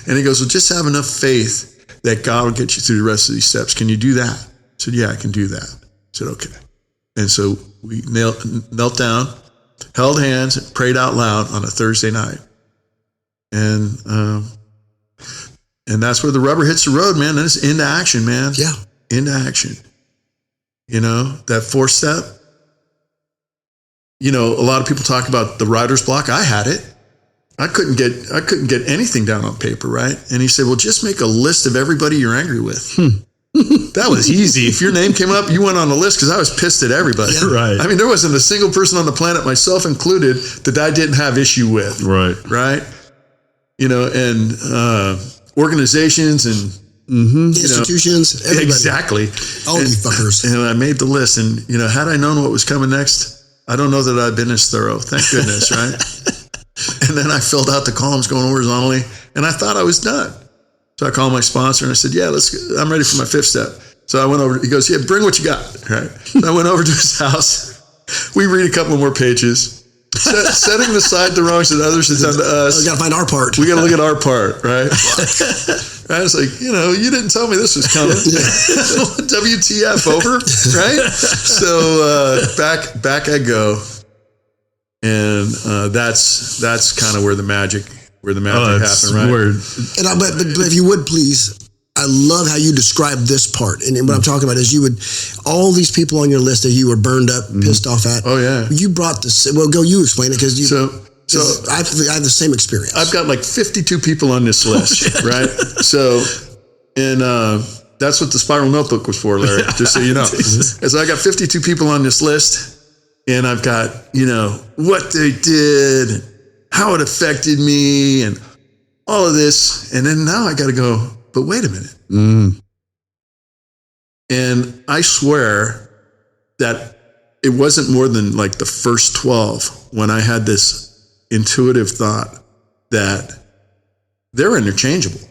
And he goes, well, just have enough faith that God will get you through the rest of these steps. Can you do that? I said, yeah, I can do that. I said, okay. And so we knelt down, held hands, and prayed out loud on a Thursday night. And that's where the rubber hits the road, man. Then it's into action, man. Yeah. Into action. You know, that 4th step. You know, a lot of people talk about the writer's block. I had it. I couldn't get anything down on paper, right? And he said, well, just make a list of everybody you're angry with. That was easy. If your name came up, you went on the list because I was pissed at everybody. Yeah. Right. I mean, there wasn't a single person on the planet, myself included, that I didn't have issue with. Right. Right. You know, and organizations and institutions, everybody. Exactly. All you fuckers. And I made the list, and you know, had I known what was coming next, I don't know that I'd been as thorough. Thank goodness, right? And then I filled out the columns going horizontally, and I thought I was done. So I called my sponsor and I said, yeah, I'm ready for my 5th step. So I went over, he goes, yeah, bring what you got, right? So I went over to his house. We read a couple more pages. Setting aside the wrongs that others have done to us. We got to find our part. We got to look at our part, right? I was like, you didn't tell me this was coming. WTF, over, right? So back I go. And that's kind of where the magic happened, right? Word. And but if you would please, I love how you describe this part. And what I'm talking about is all these people on your list that you were burned up, pissed off at. Oh yeah. You brought this. Well, go. You explain it because you. So I have the same experience. I've got like 52 people on this list, right? So, and that's what the spiral notebook was for, Larry. Just so you know. So I got 52 people on this list. And I've got, what they did, how it affected me, and all of this. And then now I got to go, but wait a minute. And I swear that it wasn't more than like the first 12 when I had this intuitive thought that they're interchangeable.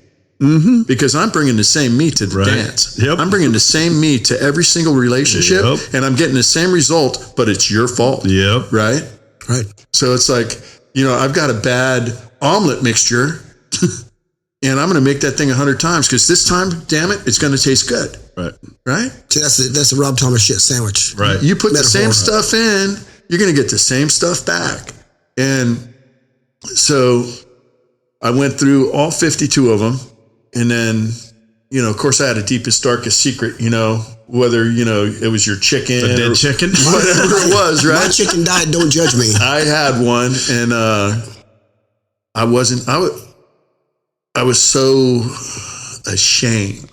Because I'm bringing the same me to the dance. Yep. I'm bringing the same me to every single relationship, and I'm getting the same result, but it's your fault. Yep. Right? Right. So it's like, I've got a bad omelet mixture, and I'm going to make that thing 100 times because this time, damn it, it's going to taste good. Right. Right? See, that's the Rob Thomas shit sandwich. Right. You put the Metaphor. same stuff in, you're going to get the same stuff back. And so I went through all 52 of them. And then, of course, I had a deepest, darkest secret, whether, it was your chicken. The dead chicken? Whatever it was, right? My chicken died, don't judge me. I had one, and I was so ashamed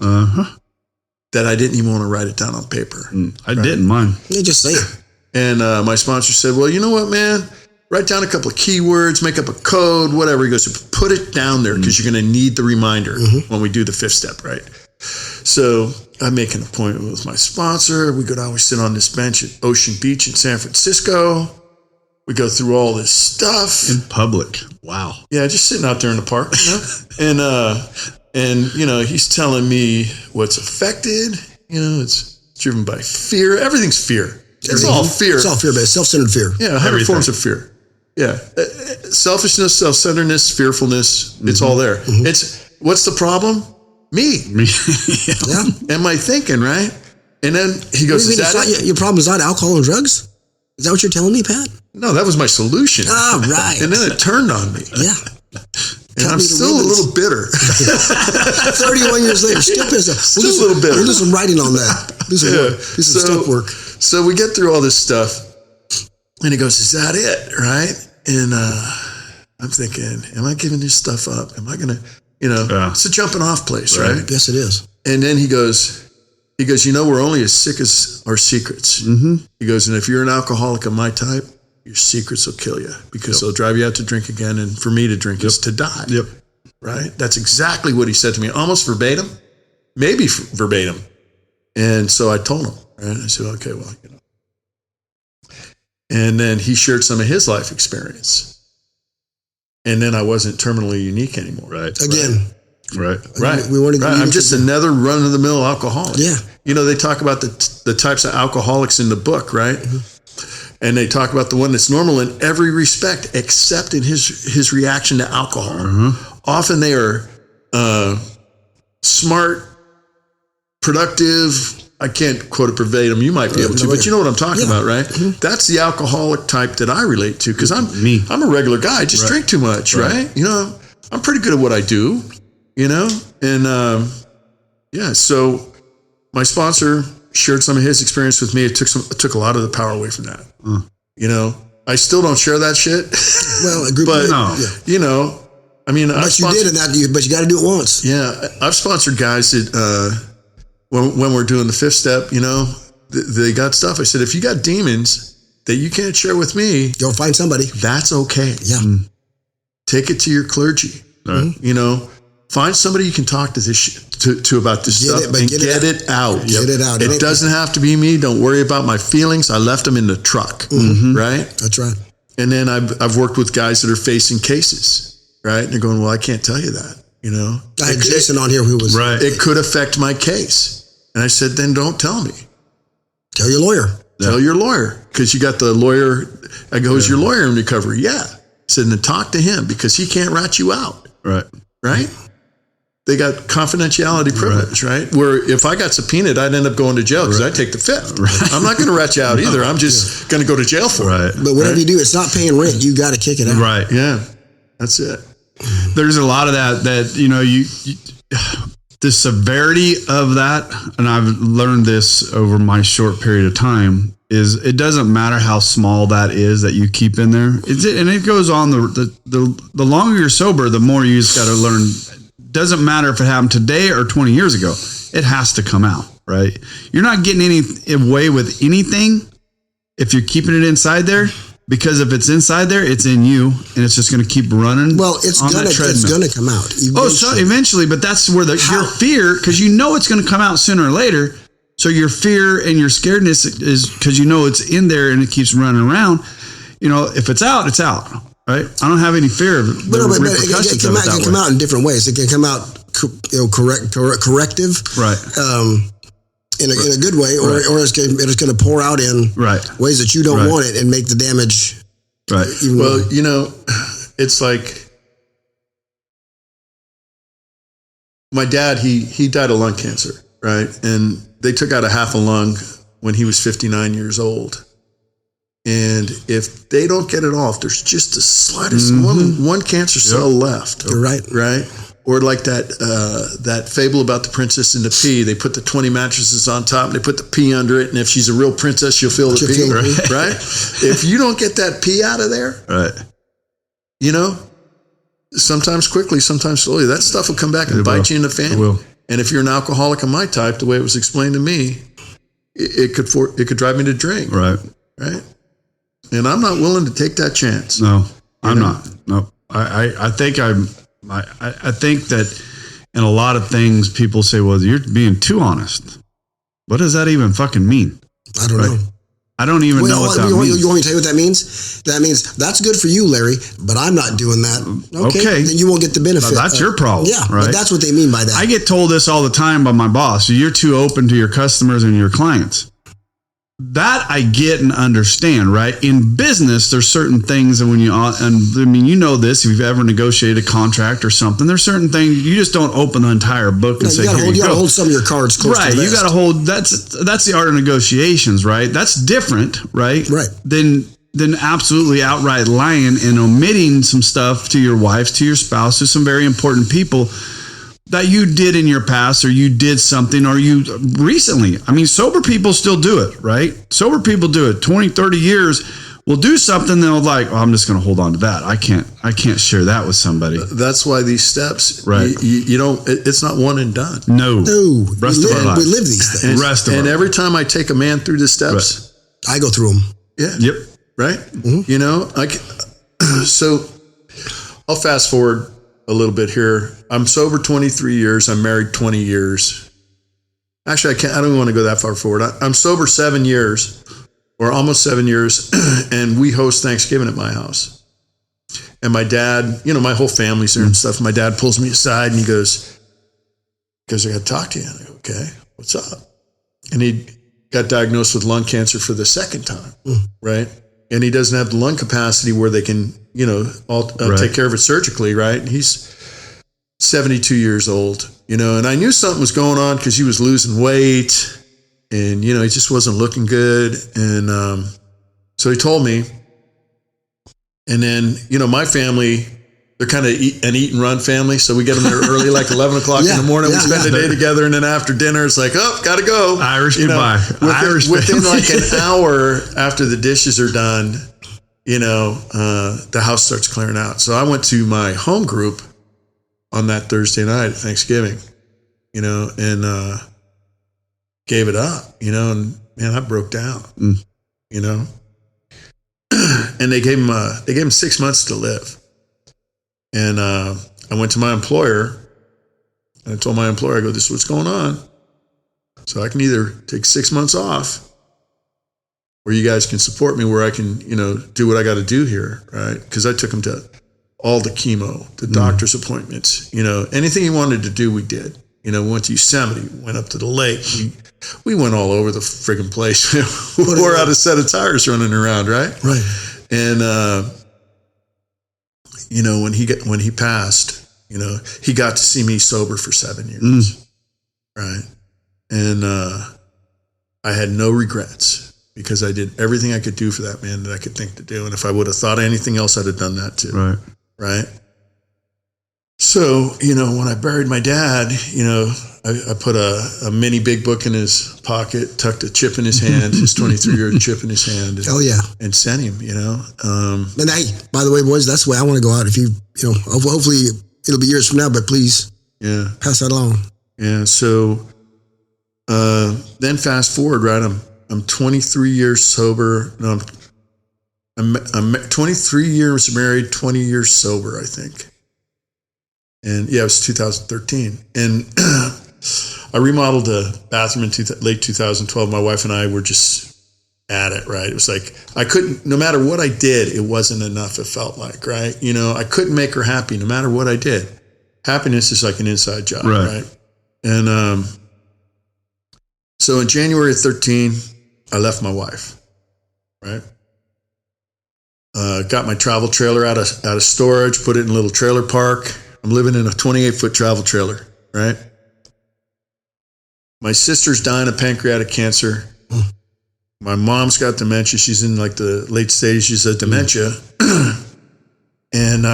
that I didn't even want to write it down on paper. I didn't mind. Yeah, just say it. And my sponsor said, well, you know what, man? Write down a couple of keywords, make up a code, whatever. He goes, put it down there because you're going to need the reminder when we do the 5th step, right? So I make an appointment with my sponsor. We sit on this bench at Ocean Beach in San Francisco. We go through all this stuff. In public. Wow. Yeah, just sitting out there in the park. And he's telling me what's affected. It's driven by fear. Everything's fear. It's all fear. It's all fear-based, self-centered fear. Yeah, 100 forms of fear. Yeah. Selfishness, self-centeredness, fearfulness, it's all there. It's, what's the problem? Me. Yeah. Am I thinking, right? And then he goes, is that your problem is not alcohol and drugs? Is that what you're telling me, Pat? No, that was my solution. Ah, right. And then it turned on me. Yeah. And I'm still a little bitter. 31 years later, still pissed off. Still a little bitter. We'll do some writing on that. Do some step work. So we get through all this stuff, and he goes, is that it, right? And I'm thinking, am I giving this stuff up? Am I going to, it's a jumping off place, right? Yes, it is. And then he goes, we're only as sick as our secrets. He goes, and if you're an alcoholic of my type, your secrets will kill you because they'll drive you out to drink again. And for me to drink is to die. Yep. Right? That's exactly what he said to me, almost verbatim, maybe verbatim. And so I told him, right? I said, okay, well, And then he shared some of his life experience. And then I wasn't terminally unique anymore. Right. Again. Right. We weren't right. I'm just another run-of-the-mill alcoholic. Yeah. They talk about the types of alcoholics in the book, right? And they talk about the one that's normal in every respect, except in his reaction to alcohol. Often they are smart, productive. I can't quote it verbatim. You might be able to, but you know what I'm talking about, right? That's the alcoholic type that I relate to because I'm a regular guy. I just drink too much, right? I'm pretty good at what I do, and so my sponsor shared some of his experience with me. It took a lot of the power away from that. I still don't share that shit. Well, a group but I mean, but you did it. But you got to do it once. Yeah, I've sponsored guys that when we're doing the 5th step, they got stuff. I said, if you got demons that you can't share with me, go find somebody. That's okay. Yeah, take it to your clergy. Find somebody you can talk to to about this stuff and get it out. Get it out. It doesn't have to be me. Don't worry about my feelings. I left them in the truck. Right. That's right. And then I've worked with guys that are facing cases. Right. And they're going, well, I can't tell you that. you know. I had Jason on here who was right. It could affect my case. And I said, then don't tell me. Tell your lawyer. Tell your lawyer, because you got the lawyer. I go, is your lawyer in recovery? Yeah. I said, then talk to him, because he can't rat you out. Right. Right? They got confidentiality privilege, right? Where if I got subpoenaed, I'd end up going to jail because I take the fifth. Right. I'm not going to rat you out either. I'm just going to go to jail for it. But whatever you do, it's not paying rent. You got to kick it out. Right. Yeah. That's it. There's a lot of that, you know, you the severity of that, and I've learned this over my short period of time, is it doesn't matter how small that is that you keep in there. And it goes on, the longer you're sober, the more you just got to learn. Doesn't matter if it happened today or 20 years ago, it has to come out, right? You're not getting away with anything if you're keeping it inside there, because if it's inside there, it's in you, and it's just going to keep running. Well, it's going to come out. Eventually, but that's where your fear, because you know it's going to come out sooner or later. So your fear and your scaredness is because you know it's in there and it keeps running around. You know, if it's out, it's out. Right, I don't have any fear of the repercussions of it. It can come out in different ways. It can come out, corrective, right, in a good way, or it's going to pour out in ways that you don't want it and make the damage. Right. Well, you know, it's like my dad. He died of lung cancer, right, and they took out a half a lung when he was 59 years old. And if they don't get it off, there's just the slightest one cancer cell left. You're right. Right? Or like that fable about the princess and the pea. They put the 20 mattresses on top and they put the pea under it. And if she's a real princess, she'll feel the pea. Right? If you don't get that pea out of there, you know, sometimes quickly, sometimes slowly, that stuff will come back and bite you in the fan. And if you're an alcoholic of my type, the way it was explained to me, it could drive me to drink. Right? And I'm not willing to take that chance. No, I'm not. No, I think I think that in a lot of things, people say, well, you're being too honest. What does that even fucking mean? I don't know. I don't even know what that means. You want me to tell you what that means? That means that's good for you, Larry, but I'm not doing that. Okay. Then you won't get the benefit. That's your problem. Yeah, right? But that's what they mean by that. I get told this all the time by my boss. You're too open to your customers and your clients. That I get and understand, right? In business, there's certain things, and you know this, if you've ever negotiated a contract or something, there's certain things you just don't open the entire book and say, you got to hold some of your cards close to the vest. You got to hold, that's the art of negotiations, right? That's different, right? Right. Than absolutely outright lying and omitting some stuff to your wife, to your spouse, to some very important people that you did in your past, or you did something, or you recently. I mean, sober people still do it, right? Sober people do it. 20, 30 years will do something, they'll like, I'm just going to hold on to that. I can't share that with somebody. That's why these steps, right? You don't, it's not one and done. No. Rest of our lives. We live these things. And every time I take a man through the steps, I go through them. Yeah. Yep. Right. Mm-hmm. You know, so I'll fast forward a little bit here. I'm sober 23 years. I'm married 20 years. Actually, I don't want to go that far forward. I'm sober 7 years, or almost 7 years, and we host Thanksgiving at my house. And my dad, you know, my whole family's there and stuff. My dad pulls me aside and he goes, I got to talk to you. And I go, okay, what's up? And he got diagnosed with lung cancer for the second time, right? And he doesn't have the lung capacity where they can, you know, take care of it surgically, right? And he's 72 years old, you know, and I knew something was going on because he was losing weight and, you know, he just wasn't looking good. And so he told me. And then, you know, my family, they're kind of an eat and run family. So we get them there early, like 11 o'clock in the morning. We spend the day together. And then after dinner, it's like, oh, got to go. Irish goodbye. Within like an hour after the dishes are done, you know, the house starts clearing out. So I went to my home group on that Thursday night at Thanksgiving, you know, and gave it up, you know, and man, I broke down, you know. And they gave him 6 months to live. And I went to my employer and I told my employer, I go, this is what's going on. So I can either take 6 months off or you guys can support me where I can, you know, do what I got to do here, right? Because I took him to all the chemo, the doctor's appointments, anything he wanted to do, we did. We went to Yosemite, went up to the lake. We went all over the friggin' place. We wore out a set of tires running around, right? Right. And, when he passed, he got to see me sober for 7 years. Right. And, I had no regrets because I did everything I could do for that man that I could think to do. And if I would have thought of anything else, I'd have done that too. Right. Right. So, when I buried my dad, I put a mini big book in his pocket, tucked a chip in his hand, his 23-year chip in his hand. Oh yeah. And sent him, And hey, by the way, boys, that's the way I want to go out. If hopefully it'll be years from now, but please pass that along. Yeah. So, then fast forward, right? I'm 23 years sober. No, I'm 23 years married, 20 years sober, I think. And it was 2013. And I remodeled a bathroom in late 2012. My wife and I were just at it, right? It was like, I couldn't, no matter what I did, it wasn't enough, it felt like, right? I couldn't make her happy no matter what I did. Happiness is like an inside job, right? And so in January of 13, I left my wife, right? Got my travel trailer out of storage, put it in a little trailer park. I'm living in a 28-foot travel trailer, right? My sister's dying of pancreatic cancer. My mom's got dementia. She's in like the late stages of dementia. And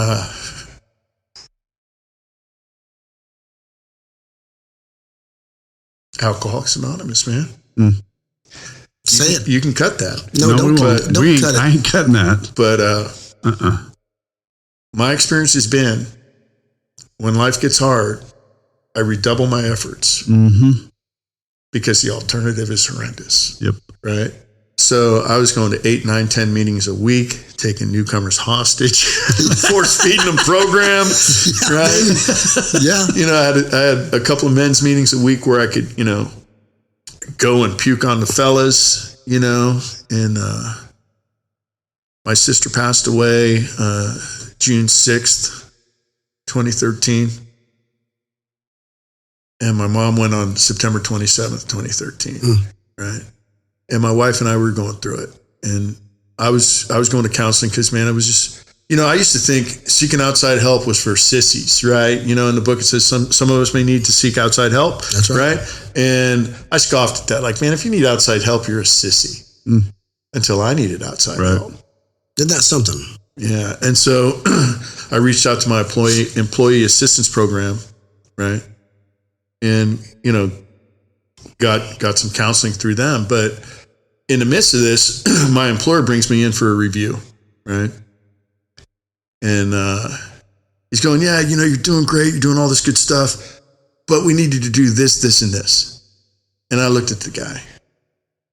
Alcoholics Anonymous, man. Say it. You can cut that. No, don't cut it. I ain't cutting that. But my experience has been, when life gets hard, I redouble my efforts because the alternative is horrendous. Yep. Right. So I was going to 8, 9, 10 meetings a week, taking newcomers hostage, force feeding them program. Right. Yeah. I had a couple of men's meetings a week where I could, go and puke on the fellas, and my sister passed away June 6th. 2013, and my mom went on September 27th, 2013, right? And my wife and I were going through it, and I was going to counseling because, man, I was just, I used to think seeking outside help was for sissies, right? In the book it says some of us may need to seek outside help. That's right. And I scoffed at that, like, man, if you need outside help, you're a sissy. Until I needed outside help. Isn't that something? Yeah. And so I reached out to my employee assistance program, right? And, got some counseling through them. But in the midst of this, my employer brings me in for a review, right? And he's going, yeah, you're doing great. You're doing all this good stuff, but we need you to do this, this, and this. And I looked at the guy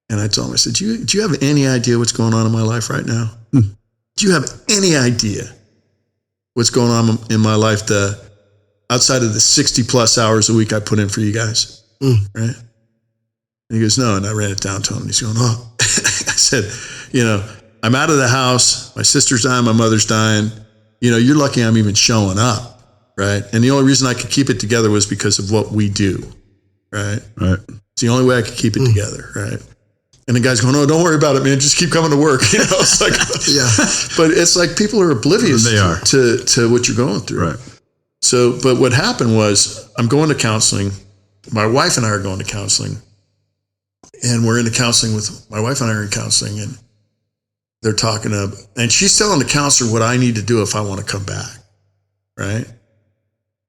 and I told him, I said, do you have any idea what's going on in my life right now? Do you have any idea what's going on in my life outside of the 60 plus hours a week I put in for you guys? Right? And he goes, no. And I ran it down to him. And he's going, oh. I said, I'm out of the house. My sister's dying. My mother's dying. You're lucky I'm even showing up. Right? And the only reason I could keep it together was because of what we do. Right? Right. It's the only way I could keep it together. Right? And the guy's going, oh, don't worry about it, man. Just keep coming to work. It's like, yeah. But it's like people are oblivious to what you're going through. Right. So, but what happened was I'm going to counseling. My wife and I are going to counseling. And we're into counseling with, my wife and I are in counseling, and they're talking and she's telling the counselor what I need to do if I want to come back. Right.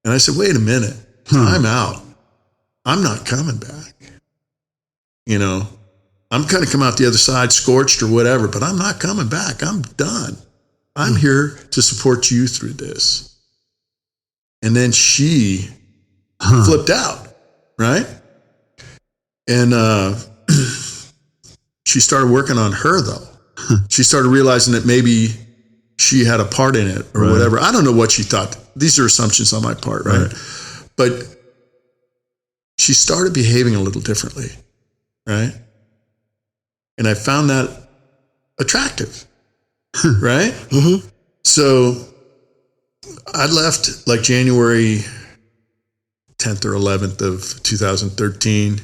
And I said, wait a minute, I'm out. I'm not coming back. I'm going to come out the other side scorched or whatever, but I'm not coming back. I'm done. I'm here to support you through this. And then she flipped out, right? And she started working on her, though. She started realizing that maybe she had a part in it or whatever. I don't know what she thought. These are assumptions on my part, right? But she started behaving a little differently, right? And I found that attractive, right? So I left like January 10th or 11th of 2013.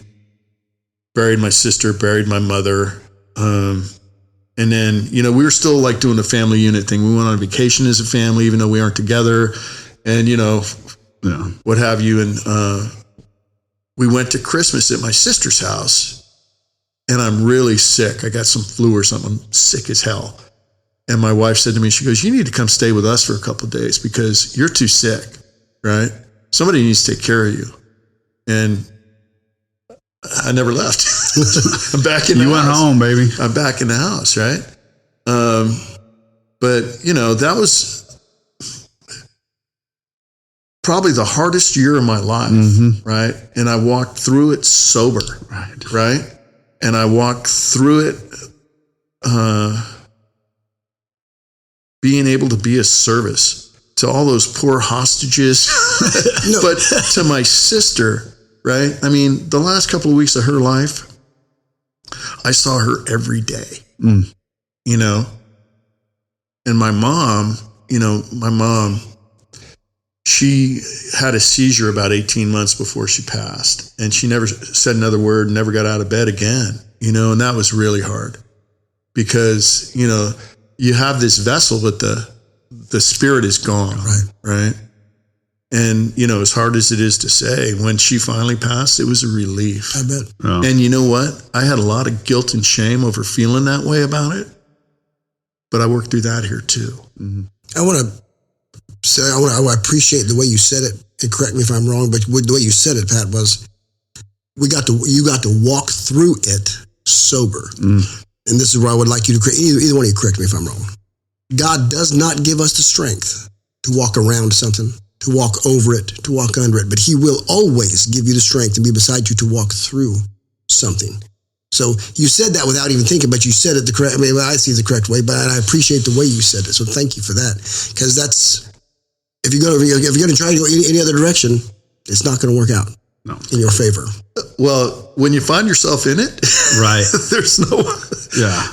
Buried my sister, buried my mother. And then, you know, we were still like doing the family unit thing. We went on vacation as a family, even though we aren't together, and, you know, what have you. And we went to Christmas at my sister's house, and I'm really sick. I got some flu or something. I'm sick as hell. And my wife said to me, she goes, you need to come stay with us for a couple of days because you're too sick, right? Somebody needs to take care of you. And I never left. I'm back in the house. You went home, baby. I'm back in the house, right? But, you know, that was probably the hardest year of my life, right? And I walked through it sober, right? And I walked through it being able to be a service to all those poor hostages, but to my sister, right? I mean, the last couple of weeks of her life, I saw her every day, you know? And my mom, she had a seizure about 18 months before she passed. And she never said another word, never got out of bed again, you know? And that was really hard because, you know, you have this vessel, but the spirit is gone, right? And, you know, as hard as it is to say, when she finally passed, it was a relief. I bet. Oh. And you know what? I had a lot of guilt and shame over feeling that way about it, but I worked through that here too. I want to say, I appreciate the way you said it. And correct me if I'm wrong, but the way you said it, Pat, was you got to walk through it sober. And this is where I would like you to correct, either one of you correct me if I'm wrong. God does not give us the strength to walk around something, to walk over it, to walk under it, but he will always give you the strength to be beside you to walk through something. So you said that without even thinking, but you said it the correct, I mean, I see it the correct way, but I appreciate the way you said it. So thank you for that. Because that's, if you're going to try to go any other direction, it's not going to work out in your favor. Well, when you find yourself in it, right, there's no,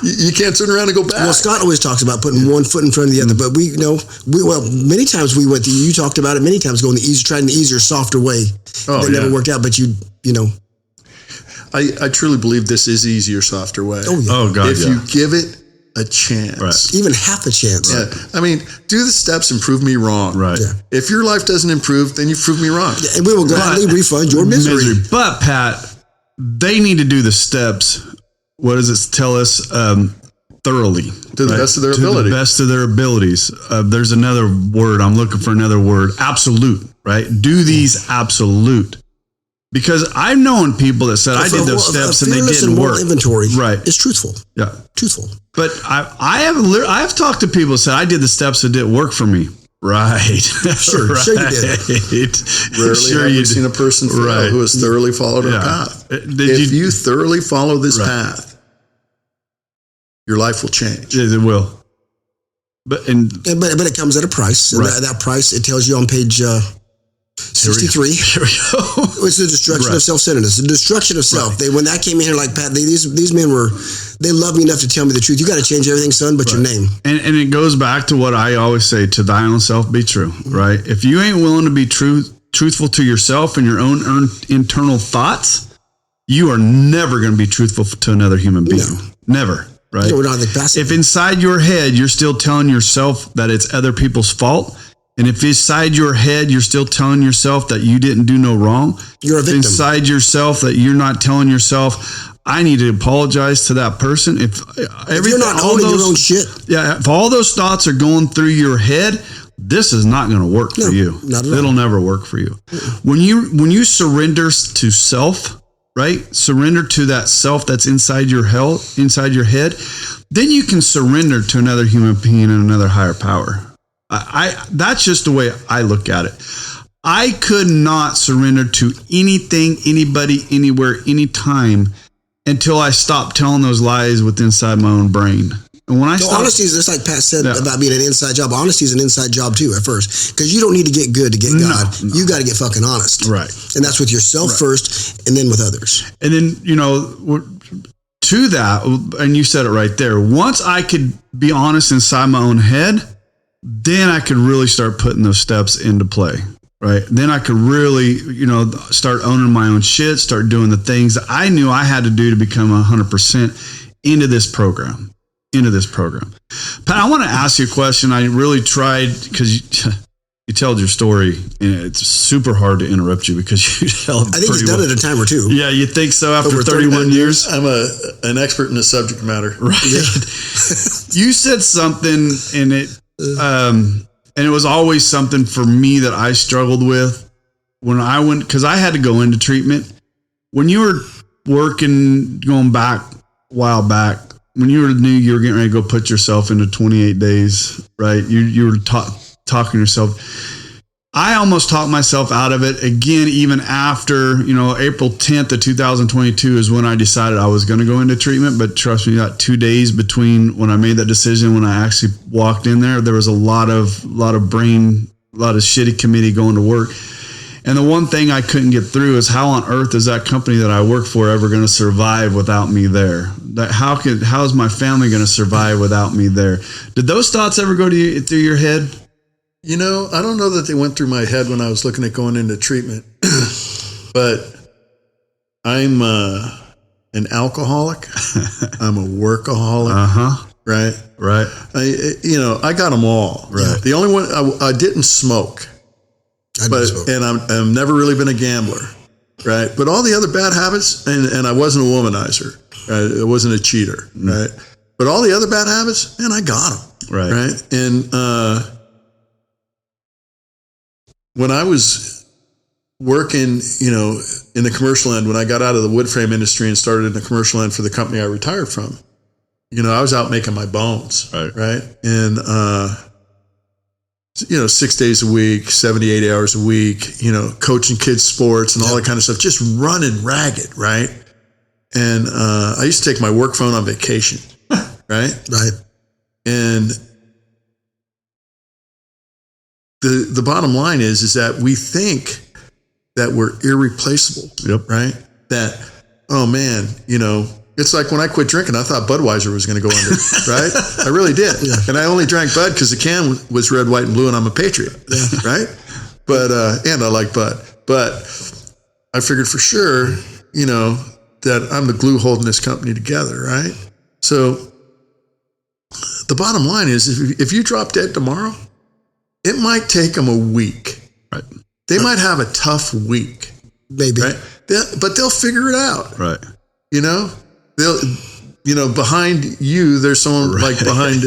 you can't turn around and go back. Well, Scott always talks about putting one foot in front of the other, but many times we went you talked about it many times, going trying the easier, softer way. That never worked out, but you know. I truly believe this is easier, softer way. Oh, yeah. Oh, God, if you give it a chance. Right. Even half a chance. Yeah. I mean, do the steps and prove me wrong. Right. Yeah. If your life doesn't improve, then you prove me wrong. Yeah, and we will gladly refund your misery. But, Pat, they need to do the steps. What does it tell us? Thoroughly. To the best of their ability. To the best of their abilities. There's another word. I'm looking for another word. Absolute, right? Do these absolute. Because I've known people that said, I did those steps and they didn't work. Inventory right. is truthful. Yeah. Truthful. But I've talked to people that said, I did the steps that didn't work for me. Right. Sure you did. Rarely have we seen a person fail who has thoroughly followed our path. If you thoroughly follow this path, your life will change. It will. But it comes at a price. And that price, it tells you on page 63. Here we go. It's the destruction of self-centeredness. The destruction of self. When that came in here, like Pat, these men they loved me enough to tell me the truth. You got to change everything, son, but your name. And it goes back to what I always say: to thy own self be true. Right? If you ain't willing to be truthful to yourself and your own internal thoughts, you are never going to be truthful to another human being. No. Never. Right? We're not if inside your head you're still telling yourself that it's other people's fault. And if inside your head you're still telling yourself that you didn't do no wrong, you're a victim. Inside yourself that you're not telling yourself, I need to apologize to that person. If you're not owning your own shit, if all those thoughts are going through your head, this is not going to work for you. Not at all. It'll never work for you. When you surrender to self, right? Surrender to that self that's inside your head, then you can surrender to another human being and another higher power. That's just the way I look at it. I could not surrender to anything, anybody, anywhere, anytime until I stopped telling those lies within inside my own brain. And when honesty is just like Pat said about being an inside job. Honesty is an inside job too at first, because you don't need to get good to get God. No. You got to get fucking honest. Right. And that's with yourself first and then with others. And then, to that, and you said it right there, once I could be honest inside my own head, then I could really start putting those steps into play. Right. Then I could really, start owning my own shit, start doing the things that I knew I had to do to become 100% into this program. Pat, I want to ask you a question. I really tried, because you told your story, and it's super hard to interrupt you because you tell it. I think you've done it a time or two. Yeah, you think so after 31 years? I'm an expert in the subject matter. Right. Yeah. You said something, and it was always something for me that I struggled with when I went, because I had to go into treatment. When you were working, going back a while back, when you knew you were getting ready to go put yourself into 28 days, right? You were talking yourself. I almost talked myself out of it again, even after, April 10th of 2022 is when I decided I was going to go into treatment. But trust me, that 2 days between when I made that decision, when I actually walked in there was a lot of shitty committee going to work. And the one thing I couldn't get through is how on earth is that company that I work for ever going to survive without me there? How is my family going to survive without me there? Did those thoughts ever go through your head? I don't know that they went through my head when I was looking at going into treatment, but I'm an alcoholic. I'm a workaholic. Right. I got them all. Right. The only one I didn't smoke. And I've never really been a gambler, right? But all the other bad habits, and I wasn't a womanizer, right? I wasn't a cheater, right? But all the other bad habits, man, I got them, right? And when I was working, in the commercial end, when I got out of the wood frame industry and started in the commercial end for the company I retired from, I was out making my bones, right? And 6 days a week, 78 hours a week, coaching kids sports and all that kind of stuff, just running ragged. Right. And, I used to take my work phone on vacation. Right. And the bottom line is that we think that we're irreplaceable. Yep. Right. That, oh man, it's like when I quit drinking, I thought Budweiser was going to go under, right? I really did. Yeah. And I only drank Bud because the can was red, white, and blue, and I'm a patriot, right? But, and I like Bud. But I figured for sure, that I'm the glue holding this company together, right? So the bottom line is if you drop dead tomorrow, it might take them a week. Right. They might have a tough week. Maybe. Right? But they'll figure it out. Right. They'll, behind you, there's someone like behind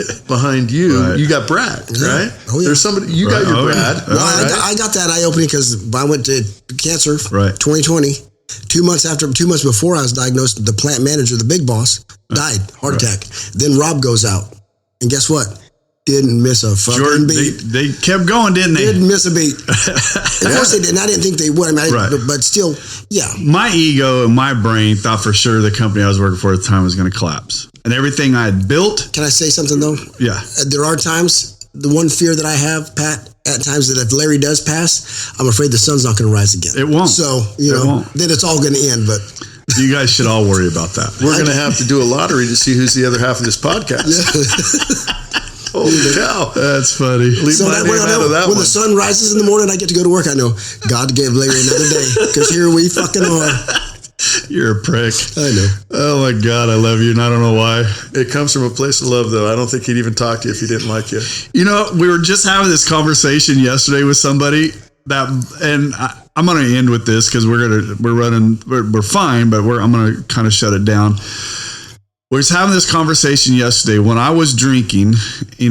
you. Right. You got Brad, right? Oh, yeah. There's somebody, you got your Brad. Well, I got that eye-opening because I went to cancer, 2020. 2 months before I was diagnosed, the plant manager, the big boss, died, heart attack. Then Rob goes out. And guess what? Didn't miss a fucking beat. They kept going, didn't they? Didn't miss a beat. Of course they did. And I didn't think they would. But still, yeah. My ego and my brain thought for sure the company I was working for at the time was going to collapse. And everything I had built. Can I say something, though? Yeah. There are times, the one fear that I have, Pat, at times that if Larry does pass, I'm afraid the sun's not going to rise again. It won't. So, then it's all going to end. But you guys should all worry about that. We're going to have to do a lottery to see who's the other half of this podcast. Holy cow. That's funny. So when the sun rises in the morning, I get to go to work. I know God gave Larry another day because here we fucking are. You're a prick. I know. Oh my God, I love you, and I don't know why. It comes from a place of love, though. I don't think he'd even talk to you if he didn't like you. We were just having this conversation yesterday with somebody and I'm going to end with this because we're fine, but I'm going to kind of shut it down. We were having this conversation yesterday when I was drinking,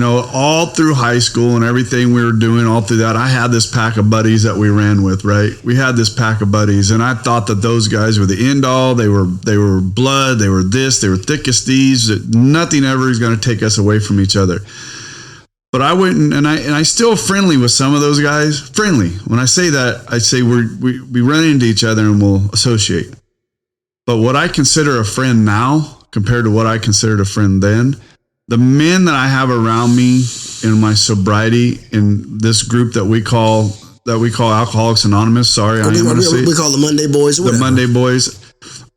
all through high school and everything we were doing all through that. I had this pack of buddies that we ran with, right? We had this pack of buddies, and I thought that those guys were the end all. They were blood. They were this. They were thick as thieves. That nothing ever is going to take us away from each other. But I went and I still friendly with some of those guys. Friendly. When I say that, I say we run into each other and we'll associate. But what I consider a friend now, compared to what I considered a friend then, the men that I have around me in my sobriety in this group that we call Alcoholics Anonymous. Sorry, I am going to say we call the Monday Boys. The Monday Boys.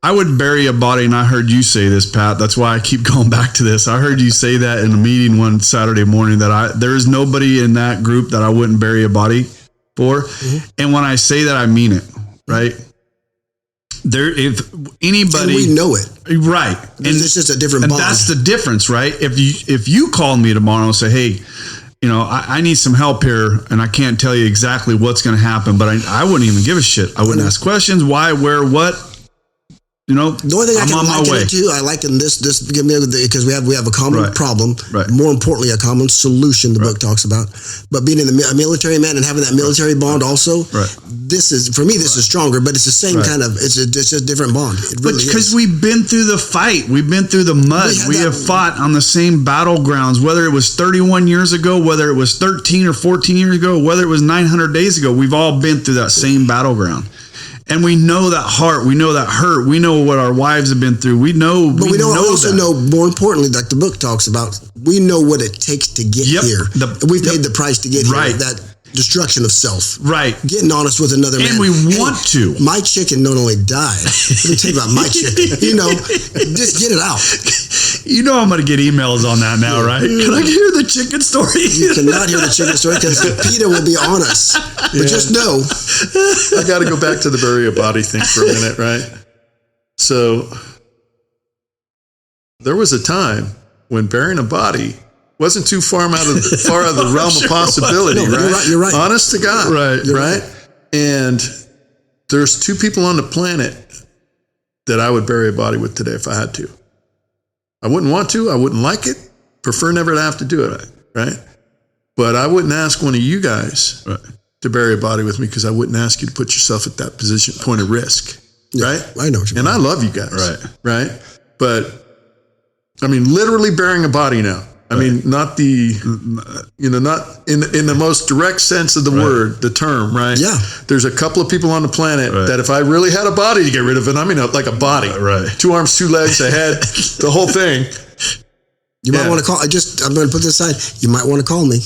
I would bury a body, and I heard you say this, Pat. That's why I keep going back to this. I heard you say that in a meeting one Saturday morning that there is nobody in that group that I wouldn't bury a body for. Mm-hmm. And when I say that, I mean it, right? If anybody, and we know it, right? And it's just a different bond. That's the difference, right? If you called me tomorrow and say, hey, I need some help here, and I can't tell you exactly what's going to happen, but I wouldn't even give a shit. I wouldn't ask questions. Why, where, what? The only thing I'm on my way. I liken this because we have a common problem. Right. More importantly, a common solution. The book talks about. But being a military man and having that military bond also. Right. This is stronger, but it's the same kind of. It's just a different bond. It really because we've been through the fight, we've been through the mud, we have fought on the same battlegrounds. Whether it was 31 years ago, whether it was 13 or 14 years ago, whether it was 900 days ago, we've all been through that same battleground. And we know that heart, we know that hurt, we know what our wives have been through. We know, but we also know, more importantly, like the book talks about, we know what it takes to get here. We've paid the price to get here. That destruction of self. Right. Getting honest with another man. And we want to. My chicken not only died. Let me tell you about my chicken. Just get it out. I'm going to get emails on that now, right? Can I hear the chicken story? You cannot hear the chicken story because PETA will be on us. But just know. I got to go back to the bury a body thing for a minute, right? So there was a time when burying a body wasn't too far out of the realm of possibility, right? You're right. Honest to God, right? And there's two people on the planet that I would bury a body with today if I had to. I wouldn't want to. I wouldn't like it. Prefer never to have to do it, right? But I wouldn't ask one of you guys to bury a body with me because I wouldn't ask you to put yourself at that point of risk, right? I know what you mean. And I love you guys, right? But I mean, literally burying a body now. I mean, not the, not in the most direct sense of the word, the term, right? Yeah. There's a couple of people on the planet that if I really had a body to get rid of it, like a body, 2 arms, 2 legs, a head, the whole thing. You might want to call. I'm going to put this aside. You might want to call me.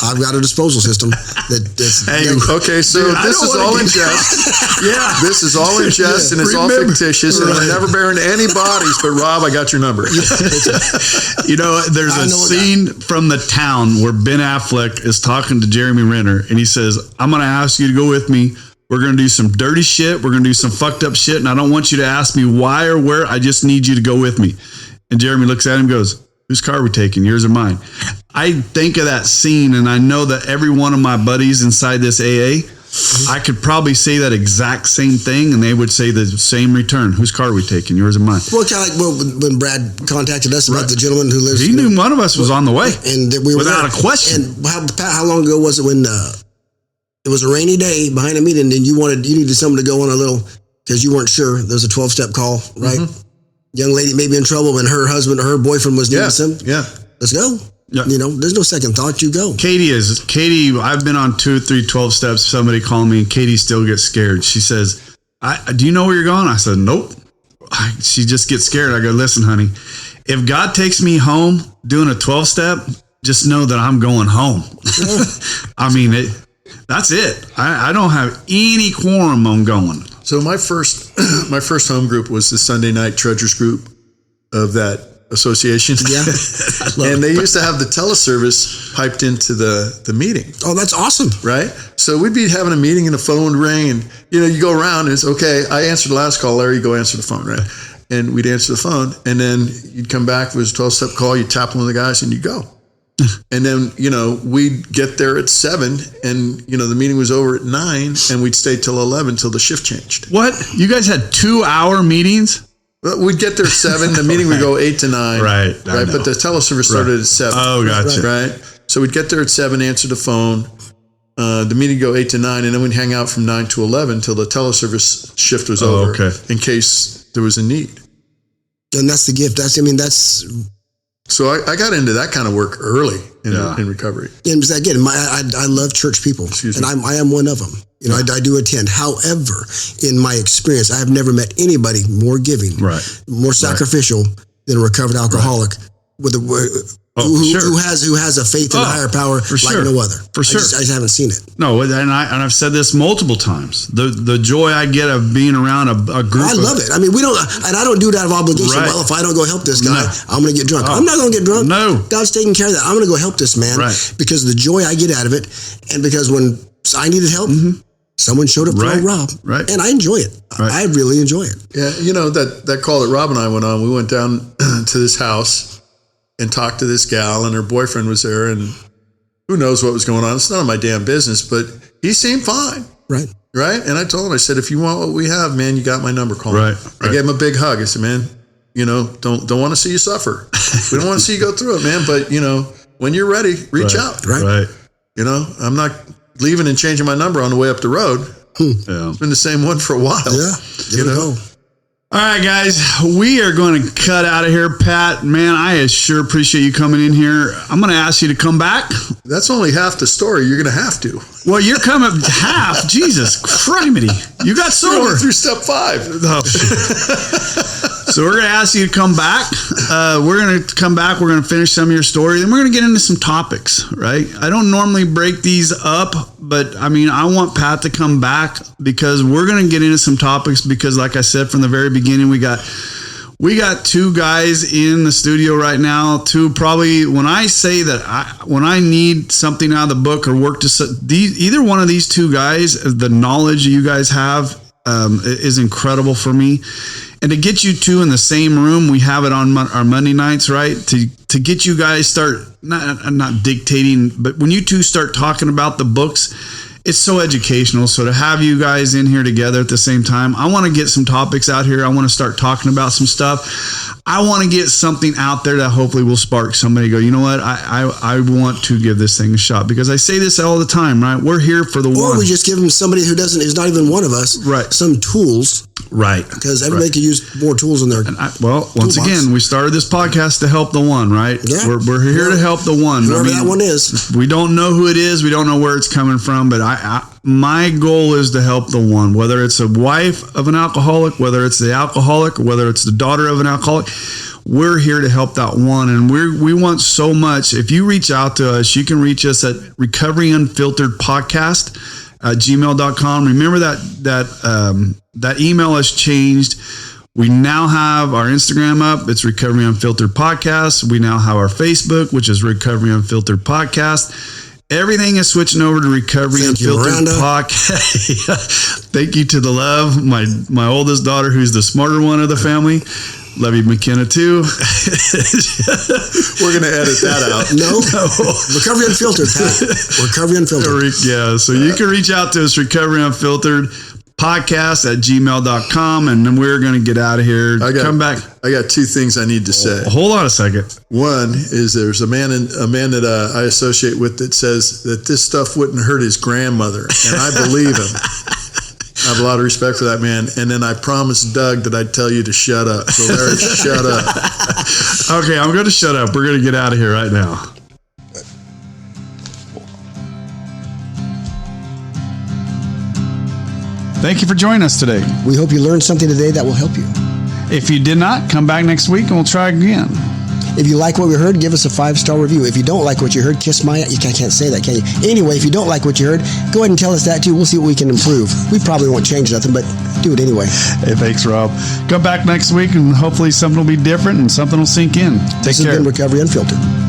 I've got a disposal system. Okay, so this is all in jest. This is all in jest, and it's all fictitious, and I'm never burying any bodies. But Rob, I got your number. There's a scene from The Town where Ben Affleck is talking to Jeremy Renner, and he says, "I'm going to ask you to go with me. We're going to do some dirty shit. We're going to do some fucked up shit, and I don't want you to ask me why or where. I just need you to go with me." And Jeremy looks at him and goes, "Whose car are we taking, yours or mine?" I think of that scene, and I know that every one of my buddies inside this AA, I could probably say that exact same thing, and they would say the same return. "Whose car are we taking, yours or mine?" Well, kind of like when Brad contacted us about the gentleman who lives. He knew one of us was on the way, and we were without there. a question. And how long ago was it when it was a rainy day behind a meeting, and you needed someone to go on a little because you weren't sure. There was a 12-step call, right? Mm-hmm. Young lady may be in trouble when her husband or her boyfriend was needing some. Yeah. Let's go. Yeah. There's no second thought. You go. Katie, I've been on 2 or 3 12 steps. Somebody called me and Katie still gets scared. She says, "Do you know where you're going?" I said, "Nope." She just gets scared. I go, "Listen, honey, if God takes me home doing a 12 step, just know that I'm going home." I mean, that's it. I don't have any quorum on going. So my first home group was the Sunday night treasures group of that association. Yeah. And they used to have the teleservice piped into the meeting. Oh, that's awesome. Right? So we'd be having a meeting and the phone would ring and, you go around and it's, okay, I answered the last call, Larry, go answer the phone, right? And we'd answer the phone and then you'd come back, if it was a 12-step call, you'd tap one of the guys and you'd go. And then, we'd get there at 7 and, the meeting was over at 9 and we'd stay till 11 till the shift changed. What? You guys had 2-hour meetings? Well, we'd get there at 7. The meeting would go 8 to 9. Right. But the teleservice started at 7. Oh, gotcha. Right. So we'd get there at 7, answer the phone. The meeting would go 8 to 9 and then we'd hang out from 9 to 11 till the teleservice shift was over. Okay. In case there was a need. And that's the gift. So I got into that kind of work early in recovery. And again, I love church people, and I am one of them. I do attend. However, in my experience, I have never met anybody more giving, more sacrificial than a recovered alcoholic. who has a faith in a higher power like no other. For sure. I just haven't seen it. No, and I've said this multiple times. The joy I get of being around a group. I love it. I mean, I don't do it out of obligation. Right. Well, if I don't go help this guy, I'm going to get drunk. I'm not going to get drunk. No. God's taking care of that. I'm going to go help this man because of the joy I get out of it, and because when I needed help, someone showed up for Rob, and I enjoy it. I really enjoy it. Yeah, that call that Rob and I went on, we went down to this house and talked to this gal, and her boyfriend was there, and who knows what was going on. It's none of my damn business, but he seemed fine. Right. And I told him, I said, if you want what we have, man, you got my number, call me. I gave him a big hug. I said, man, don't want to see you suffer. We don't want to see you go through it, man, but when you're ready, reach out. Right. I'm not leaving and changing my number on the way up the road. Yeah. It's been the same one for a while. Yeah. Give it a go. All right, guys, we are going to cut out of here. Pat, man, I sure appreciate you coming in here. I'm going to ask you to come back. That's only half the story. You're going to have to. Well, you're coming half. Jesus criminy. You got sober. You're through step 5. Oh, so we're going to ask you to come back. We're going to come back. We're going to finish some of your story. Then we're going to get into some topics, right? I don't normally break these up, but I mean, I want Pat to come back because we're going to get into some topics because like I said, from the very beginning, we got 2 guys in the studio right now. Probably when I say that when I need something out of the book or work either one of these 2 guys, the knowledge you guys have is incredible for me. And to get you 2 in the same room, we have it on our Monday nights, right? To get you guys start not dictating, but when you 2 start talking about the books, it's so educational. So to have you guys in here together at the same time, I want to get some topics out here. I want to start talking about some stuff. I want to get something out there that hopefully will spark somebody to go, you know what? I want to give this thing a shot because I say this all the time, right? We're here for the one. Or we just give them somebody is not even one of us, some tools. Right. Because everybody could use more tools in their once again, we started this podcast to help the one, right? Yeah. We're here to help the one. Whoever that one is. We don't know who it is. We don't know where it's coming from, but my goal is to help the one, whether it's a wife of an alcoholic, whether it's the alcoholic, or whether it's the daughter of an alcoholic. We're here to help that one. And we want so much. If you reach out to us, you can reach us at recoveryunfilteredpodcast at gmail.com. Remember that email has changed. We now have our Instagram up. It's Recovery Unfiltered Podcast. We now have our Facebook, which is Recovery Unfiltered Podcast. Everything is switching over to Recovery Unfiltered Podcast. Thank you to the love, my oldest daughter, who's the smarter one of the family. Love you, McKenna, too. We're going to edit that out. No. Recovery Unfiltered, Pat. Recovery Unfiltered. Yeah, so you can reach out to us, Recovery Unfiltered Podcast at gmail.com, and then we're going to get out of here. Come back. I got 2 things I need to say. Hold on a second. One is there's a man that I associate with that says that this stuff wouldn't hurt his grandmother, and I believe him. I have a lot of respect for that man. And then I promised Doug that I'd tell you to shut up. So Larry, shut up. Okay, I'm going to shut up. We're going to get out of here right now. Thank you for joining us today. We hope you learned something today that will help you. If you did not, come back next week and we'll try again. If you like what we heard, give us a 5-star review. If you don't like what you heard, kiss my... You can't say that, can you? Anyway, if you don't like what you heard, go ahead and tell us that too. We'll see what we can improve. We probably won't change nothing, but do it anyway. Hey, thanks, Rob. Come back next week and hopefully something will be different and something will sink in. Take care. This has been Recovery Unfiltered.